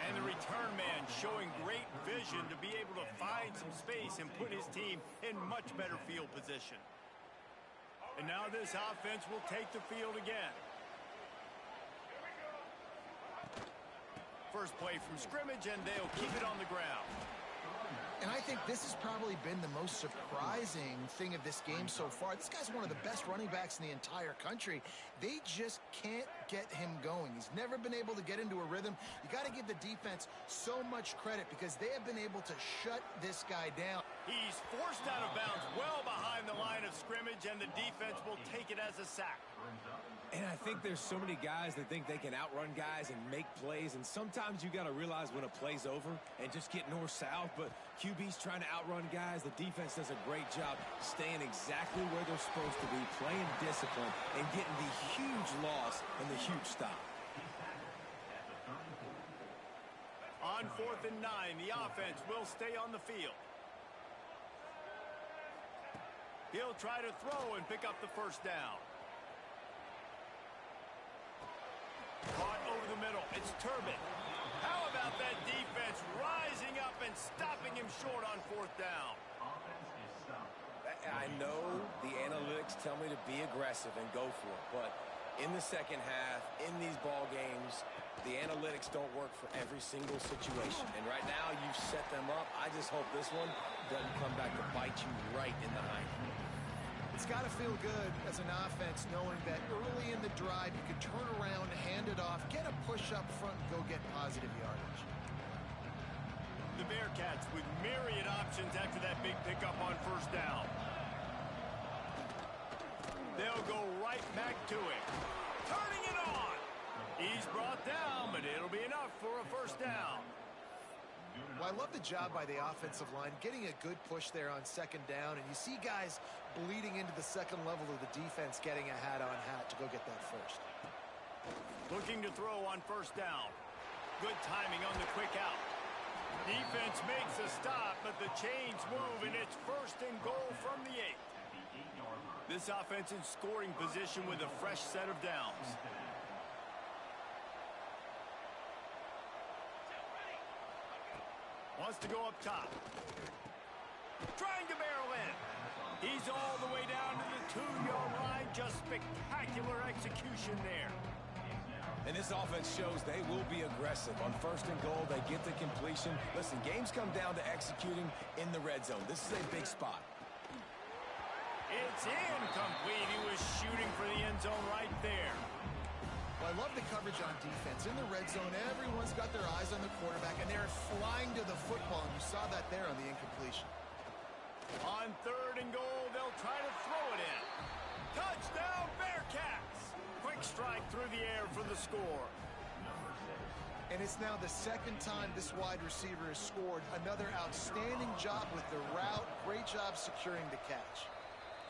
Speaker 1: And the return man showing great vision to be able to find some space and put his team in much better field position. And now this offense will take the field again. first play from scrimmage, and they'll keep it on the ground.
Speaker 3: And I think this has probably been the most surprising thing of this game so far. This guy's one of the best running backs in the entire country. They just can't get him going. He's never been able to get into a rhythm. You got to give the defense so much credit because they have been able to shut this guy down.
Speaker 1: He's forced out of bounds well behind the line of scrimmage, and the defense will take it as a sack.
Speaker 2: And I think there's so many guys that think they can outrun guys and make plays, and sometimes you got to realize when a play's over and just get north-south, but QB's trying to outrun guys. The defense does a great job staying exactly where they're supposed to be, playing discipline, and getting the huge loss and the huge stop.
Speaker 1: On 4th and 9, the offense will stay on the field. He'll try to throw and pick up the first down. Caught over the middle. It's Turbin. How about that defense rising up and stopping him short on 4th down?
Speaker 2: I know the analytics tell me to be aggressive and go for it, but in the second half, in these ball games, the analytics don't work for every single situation. And right now, you've set them up. I just hope this one doesn't come back to bite you right in the hind.
Speaker 3: It's got to feel good as an offense knowing that early in the drive you can turn around, hand it off, get a push up front, and go get positive yardage.
Speaker 1: The Bearcats with myriad options after that big pickup on 1st down. They'll go right back to it. Turning it on. He's brought down, but it'll be enough for a 1st down.
Speaker 3: Well, I love the job by the offensive line, getting a good push there on 2nd down, and you see guys bleeding into the second level of the defense getting a hat-on-hat to go get that first.
Speaker 1: Looking to throw on 1st down. Good timing on the quick out. Defense makes a stop, but the chains move, and it's 1st and goal from the 8. This offense in scoring position with a fresh set of downs. Wants to go up top. Trying to barrel in. He's all the way down to the 2-yard line. Just spectacular execution there.
Speaker 2: And this offense shows they will be aggressive. On 1st and goal, they get the completion. Listen, games come down to executing in the red zone. This is a big spot.
Speaker 1: It's incomplete. He was shooting for the end zone right there.
Speaker 3: Well, I love the coverage on defense. In the red zone, everyone's got their eyes on the quarterback, and they're flying to the football, and you saw that there on the incompletion.
Speaker 1: On 3rd and goal, they'll try to throw it in. Touchdown, Bearcats! Quick strike through the air for the score.
Speaker 3: And it's now the 2nd time this wide receiver has scored. Another outstanding job with the route. Great job securing the catch.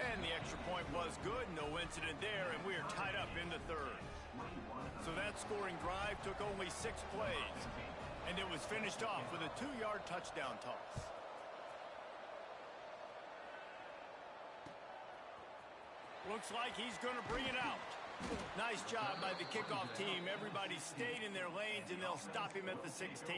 Speaker 1: And the extra point was good. No incident there, and we are tied up in the 3rd. So that scoring drive took only 6 plays, and it was finished off with a 2-yard touchdown toss. Looks like he's going to bring it out. Nice job by the kickoff team. Everybody stayed in their lanes, and they'll stop him at the 16.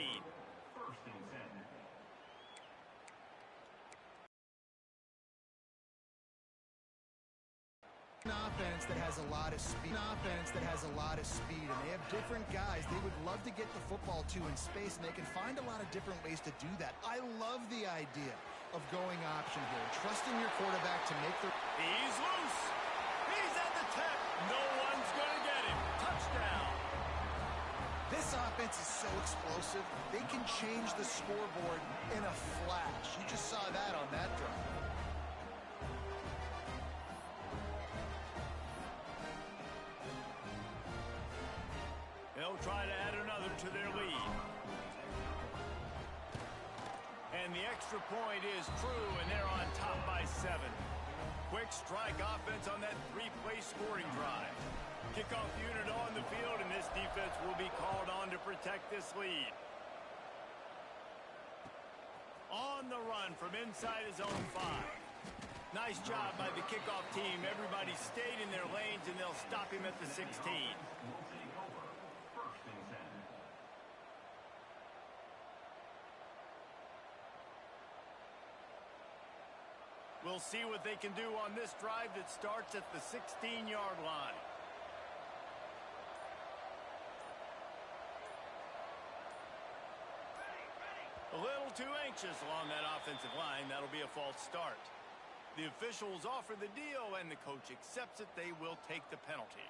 Speaker 3: An offense that has a lot of speed. And they have different guys they would love to get the football to in space, and they can find a lot of different ways to do that. I love the idea of going option here, trusting your quarterback to make the...
Speaker 1: He's loose. He's at the 10. No one's going to get him. Touchdown.
Speaker 3: This offense is so explosive, they can change the scoreboard in a flash. You just saw that on that drive.
Speaker 1: They'll try to add another to their lead. And the extra point is true, and they're on top by 7. Quick strike offense on that 3-play scoring drive. Kickoff unit on the field, and this defense will be called on to protect this lead. On the run from inside his own 5. Nice job by the kickoff team. Everybody stayed in their lanes, and they'll stop him at the 16. We'll see what they can do on this drive that starts at the 16-yard line. Little too anxious along that offensive line. That'll be a false start. The officials offer the deal, and the coach accepts it. They will take the penalty.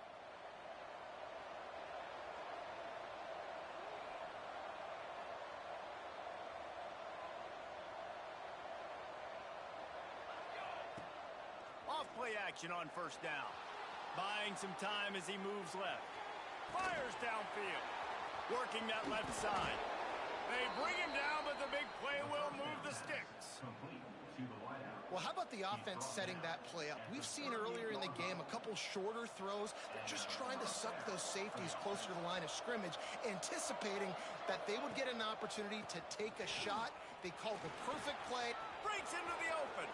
Speaker 1: Off-play action on first down. Buying some time as he moves left. Fires downfield. Working that left side. They bring him down, but the big play will move the sticks.
Speaker 3: Well, how about the offense setting that play up? We've seen earlier in the game a couple shorter throws. They're just trying to suck those safeties closer to the line of scrimmage, anticipating that they would get an opportunity to take a shot. They called the perfect play.
Speaker 1: Breaks into the open.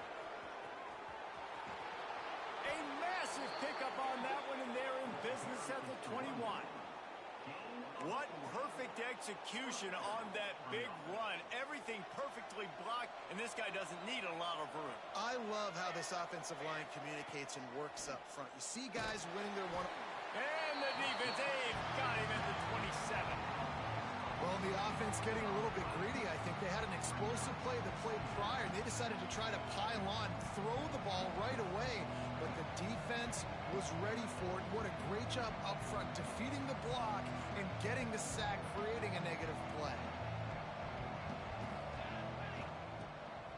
Speaker 1: A massive pickup on that one, and they're in business at the 21. What perfect execution on that big run. Everything perfectly blocked, and this guy doesn't need a lot of room.
Speaker 3: I love how this offensive line communicates and works up front. You see guys winning their one.
Speaker 1: And the defense, they've got him at the 27.
Speaker 3: Well, the offense getting a little bit greedy. I think they had an explosive play the play prior, and they decided to try to pile on, throw the ball right away. But the defense was ready for it. What a great job up front, defeating the block and getting the sack, creating a negative play.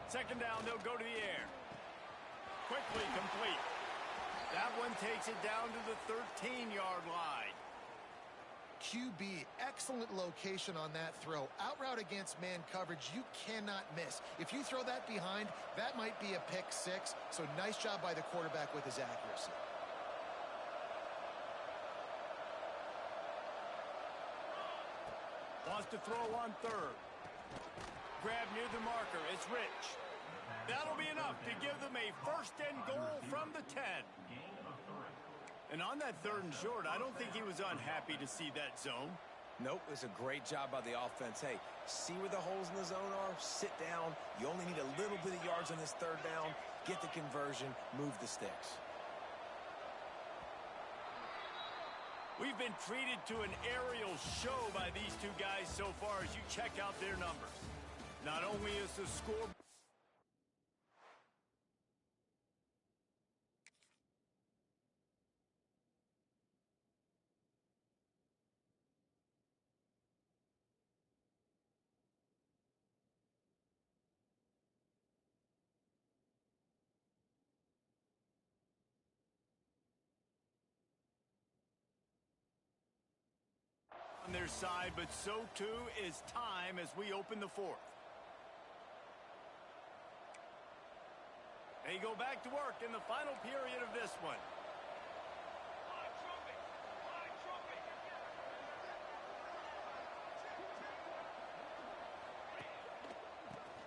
Speaker 1: Second down, they'll go to the air. Quickly complete. That one takes it down to the 13-yard line.
Speaker 3: QB, excellent location on that throw. Out route against man coverage, you cannot miss. If you throw that behind, that might be a pick six. So nice job by the quarterback with his accuracy.
Speaker 1: Wants to throw on third. Grab near the marker. It's Rich. That'll be enough to give them a first and goal from the 10. And on that third and short, I don't think he was unhappy to see that zone.
Speaker 2: Nope, it's a great job by the offense. Hey, see where the holes in the zone are? Sit down. You only need a little bit of yards on this third down. Get the conversion. Move the sticks.
Speaker 1: We've been treated to an aerial show by these two guys so far as you check out their numbers. Not only is the score... on their side, but so too is time as we open the fourth. They go back to work in the final period of this one.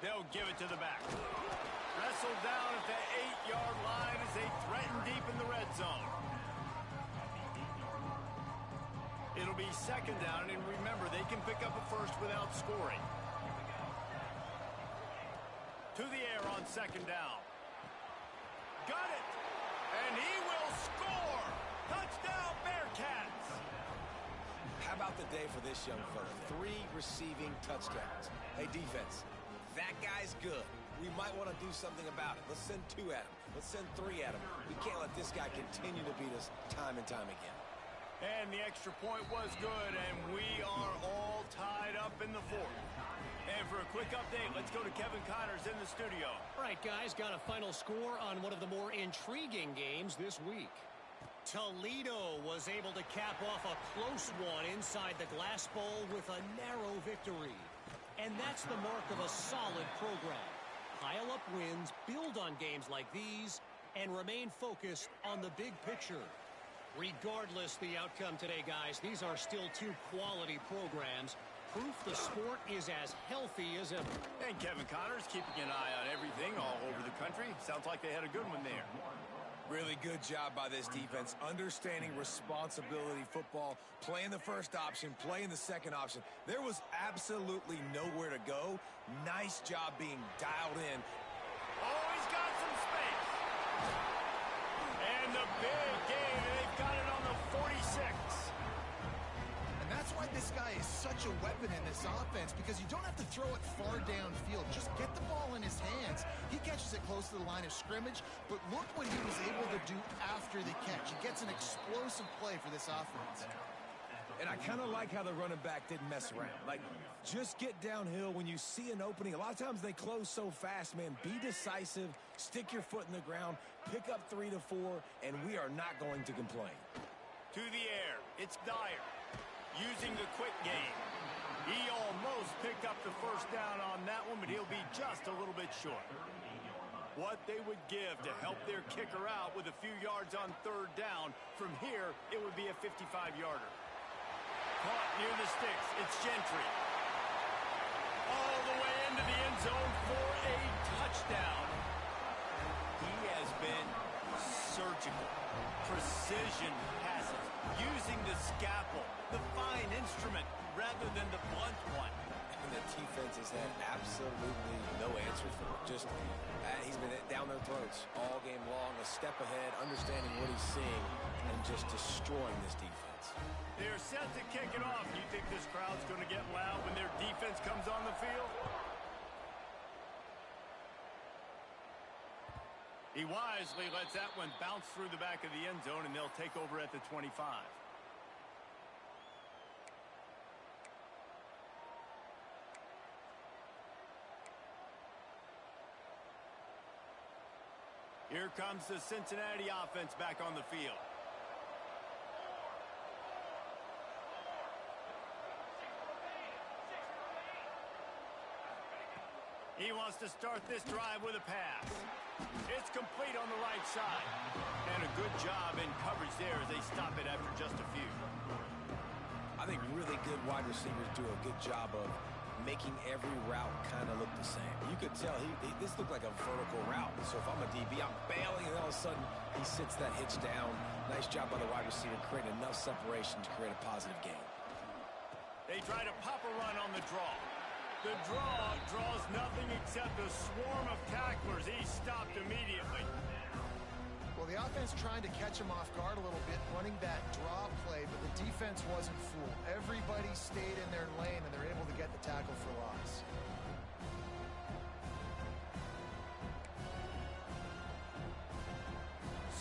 Speaker 1: They'll give it to the back. Wrestled down at the 8-yard line as they threaten deep in the red zone. It'll be second down, and remember, they can pick up a first without scoring. To the air on second down. Got it! And he will score! Touchdown, Bearcats!
Speaker 2: How about the day for this young fella? 3 receiving touchdowns. Hey, defense, that guy's good. We might want to do something about it. Let's send 2 at him. Let's send 3 at him. We can't let this guy continue to beat us time and time again.
Speaker 1: And the extra point was good, and we are all tied up in the fourth. And for a quick update, let's go to Kevin Connors in the studio.
Speaker 4: All right, guys, got a final score on one of the more intriguing games this week. Toledo was able to cap off a close one inside the Glass Bowl with a narrow victory. And that's the mark of a solid program. Pile up wins, build on games like these, and remain focused on the big picture. Regardless the outcome today, guys, these are still 2 quality programs. Proof the sport is as healthy as ever.
Speaker 1: And Kevin Connors keeping an eye on everything all over the country. Sounds like they had a good one there.
Speaker 2: Really good job by this defense, understanding responsibility football, playing the first option, playing the second option. There was absolutely nowhere to go. Nice job being dialed in.
Speaker 1: Oh, he's got some space. And the big game, they've got it on the 46.
Speaker 3: And that's why this guy is such a weapon in this offense because you don't have to throw it far downfield. Just get the ball in his hands. He catches it close to the line of scrimmage, but look what he was able to do after the catch. He gets an explosive play for this offense.
Speaker 2: And I kind of like how the running back didn't mess around. Like, just get downhill when you see an opening. A lot of times they close so fast, man. Be decisive, stick your foot in the ground, pick up 3 to 4, and we are not going to complain.
Speaker 1: To the air, it's Dyer. Using the quick game. He almost picked up the first down on that one, but he'll be just a little bit short. What they would give to help their kicker out with a few yards on third down. From here, it would be a 55-yarder. Caught near the sticks. It's Gentry. All the way into the end zone for a touchdown. He has been surgical. Precision passes. Using the scalpel, the fine instrument, rather than the blunt one.
Speaker 2: And the defense has had absolutely no answer for it. Just, he's been down their throats all game long, a step ahead, understanding what he's seeing, and just destroying this defense.
Speaker 1: They're set to kick it off. You think this crowd's going to get loud when their defense comes on the field? He wisely lets that one bounce through the back of the end zone, and they'll take over at the 25. Here comes the Cincinnati offense back on the field. He wants to start this drive with a pass. It's complete on the right side. And a good job in coverage there as they stop it after just a few.
Speaker 2: I think really good wide receivers do a good job of making every route kind of look the same. You could tell this looked like a vertical route. So if I'm a DB, I'm bailing, and all of a sudden he sits that hitch down. Nice job by the wide receiver, creating enough separation to create a positive gain.
Speaker 1: They try to pop a run on the draw. The draw draws nothing except a swarm of tacklers. He's stopped immediately.
Speaker 3: Well, the offense trying to catch him off guard a little bit, running that draw play, but the defense wasn't fooled. Everybody stayed in their lane, and they're able to get the tackle for loss.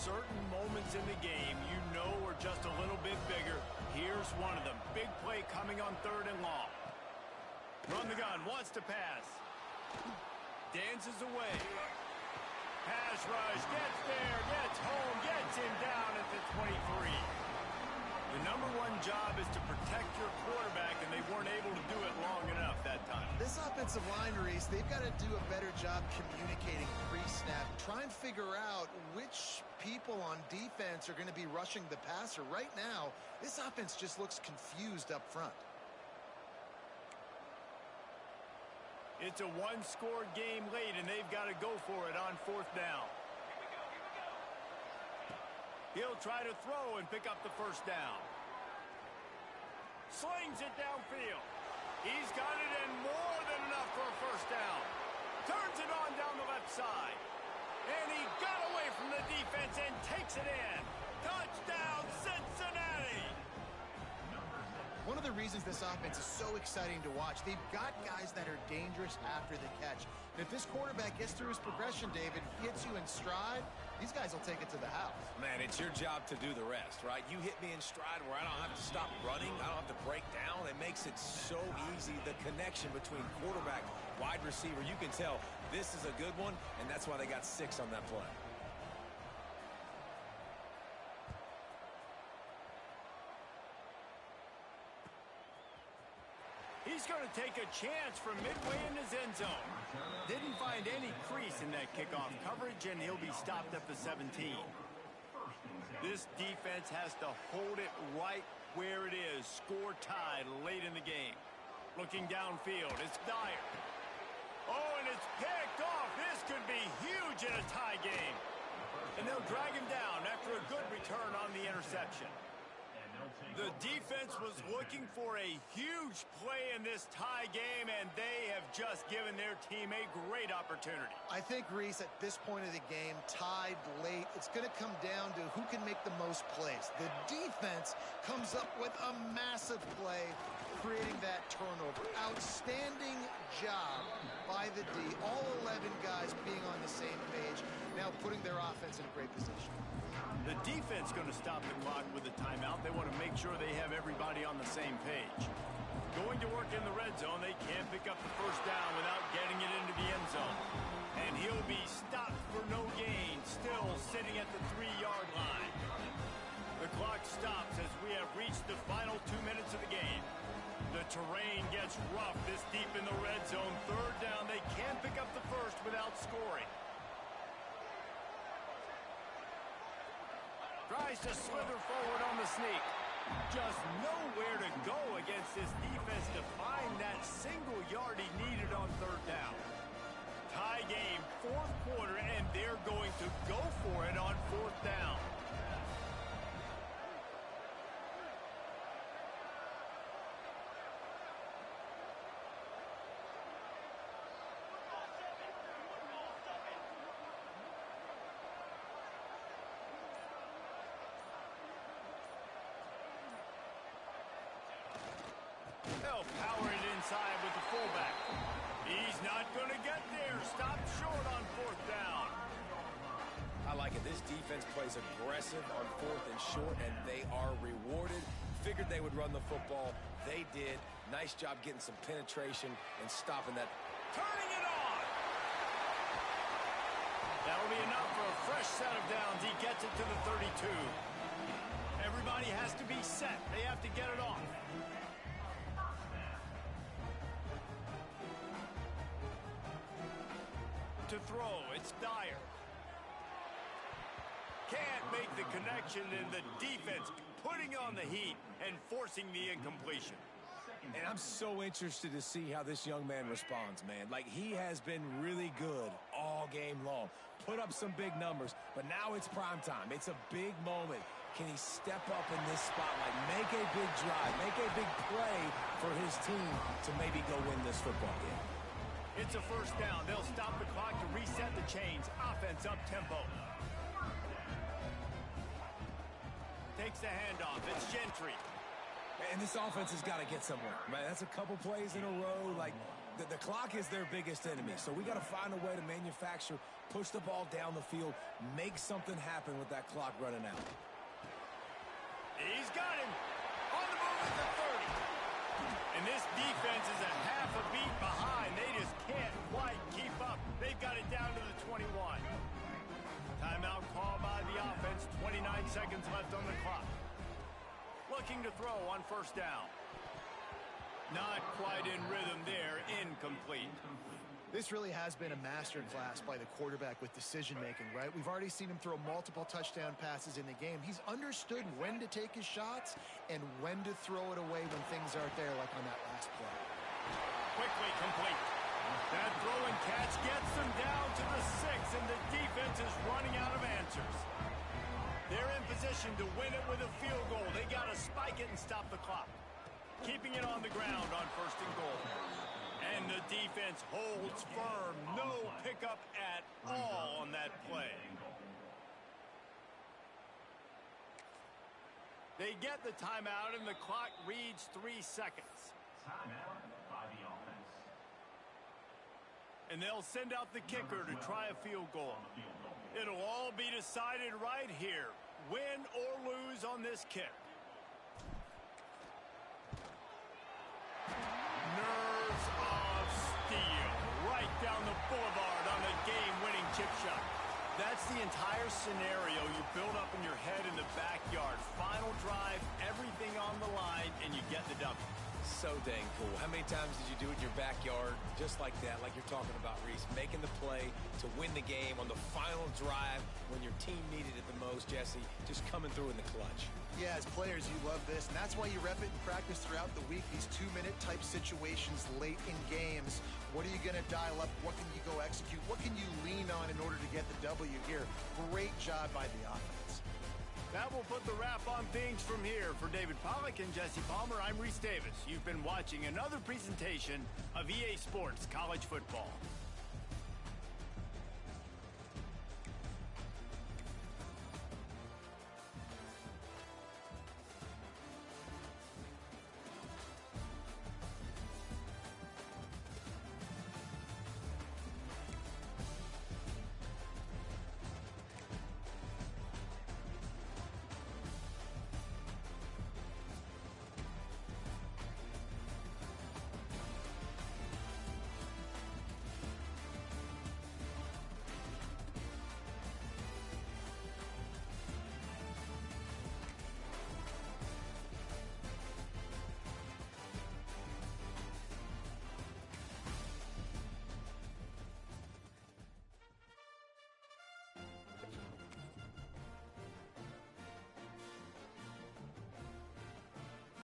Speaker 1: Certain moments in the game you know are just a little bit bigger. Here's one of them. Big play coming on third and long. Run the gun, wants to pass. Dances away. Pass rush, gets there, gets home, gets him down at the 23. The #1 job is to protect your quarterback, and they weren't able to do it long enough that time.
Speaker 3: This offensive line, Reese, they've got to do a better job communicating pre-snap. Try and figure out which people on defense are going to be rushing the passer. Right now, this offense just looks confused up front.
Speaker 1: It's a one-score game late, and they've got to go for it on fourth down. He'll try to throw and pick up the first down. Slings it downfield. He's got it in more than enough for a first down. Turns it on down the left side. And he got away from the defense and takes it in. Touchdown, Cincinnati!
Speaker 3: One of the reasons this offense is so exciting to watch, they've got guys that are dangerous after the catch. And if this quarterback gets through his progression, David, hits you in stride, these guys will take it to the house.
Speaker 2: Man, it's your job to do the rest, right? You hit me in stride where I don't have to stop running. I don't have to break down. It makes it so easy. The connection between quarterback, wide receiver, you can tell this is a good one, and that's why they got 6 on that play.
Speaker 1: He's going to take a chance from midway in his end zone. Didn't find any crease in that kickoff coverage, and he'll be stopped at the 17. This defense has to hold it right where it is. Score tied late in the game. Looking downfield, it's Dyer. Oh, and it's picked off. This could be huge in a tie game. And they'll drag him down after a good return on the interception. The defense was looking for a huge play in this tie game, and they have just given their team a great opportunity.
Speaker 3: I think, Reese, at this point of the game, tied late, it's going to come down to who can make the most plays. The defense comes up with a massive play, creating that turnover. Outstanding job by the D. All 11 guys being on the same page, now putting their offense in a great position.
Speaker 1: The defense going to stop the clock with a timeout. They want to make sure they have everybody on the same page. Going to work in the red zone. They can't pick up the first down without getting it into the end zone. And he'll be stopped for no gain, still sitting at the 3-yard line. The clock stops as we have reached the final 2 minutes of the game. The terrain gets rough this deep in the red zone. Third down, they can't pick up the first without scoring. Tries to slither forward on the sneak. Just nowhere to go against this defense to find that single yard he needed on third down. Tie game, fourth quarter, and they're going to go for it on fourth down. They'll power it inside with the fullback. He's not going to get there. Stopped short on fourth down.
Speaker 2: I like it. This defense plays aggressive on fourth and short, and they are rewarded. Figured they would run the football. They did. Nice job getting some penetration and stopping that.
Speaker 1: Turning it on. That'll be enough for a fresh set of downs. He gets it to the 32. Everybody has to be set. They have to get it off. To throw, it's Dyer. Can't make the connection, and the defense putting on the heat and forcing the incompletion.
Speaker 2: And I'm so interested to see how this young man responds, man. Like, he has been really good all game long. Put up some big numbers, but now it's prime time. It's a big moment. Can he step up in this spotlight, make a big drive, make a big play for his team to maybe go win this football game?
Speaker 1: It's a first down. They'll stop the clock to reset the chains. Offense up tempo. Takes the handoff. It's Gentry.
Speaker 2: And this offense has got to get somewhere, right? That's a couple plays in a row. Like, the clock is their biggest enemy. So we got to find a way to manufacture, push the ball down the field, make something happen with that clock running out.
Speaker 1: He's got him. On the move at the 30. And this defense is a half a beat behind. They just can't quite keep up. They've got it down to the 21. Timeout called by the offense. 29 seconds left on the clock. Looking to throw on first down. Not quite in rhythm there. Incomplete.
Speaker 3: This really has been a masterclass by the quarterback with decision-making, right? We've already seen him throw multiple touchdown passes in the game. He's understood when to take his shots and when to throw it away when things aren't there, like on that last play.
Speaker 1: Quickly complete. That throw and catch gets them down to the 6, and the defense is running out of answers. They're in position to win it with a field goal. They got to spike it and stop the clock. Keeping it on the ground on first and goal. And the defense holds firm. No pickup at all on that play. They get the timeout, and the clock reads 3 seconds.
Speaker 5: Timeout by the offense.
Speaker 1: And they'll send out the kicker to try a field goal. It'll all be decided right here. Win or lose on this kick. Nerves of steel. Right down the boulevard on the game-winning chip shot. That's the entire scenario you build up in your head in the backyard. Final drive, everything on the line, and you get the W.
Speaker 2: So dang cool. How many times did you do it in your backyard just like that, like you're talking about, Reese? Making the play to win the game on the final drive when your team needed it the most, Jesse. Just coming through in the clutch.
Speaker 3: Yeah, as players, you love this, and that's why you rep it in practice throughout the week. These 2-minute type situations late in games. What are you going to dial up? What can you go execute? What can you lean on in order to get the W here? Great job by the offense.
Speaker 1: That will put the wrap on things from here. For David Pollack and Jesse Palmer, I'm Reese Davis. You've been watching another presentation of EA Sports College Football.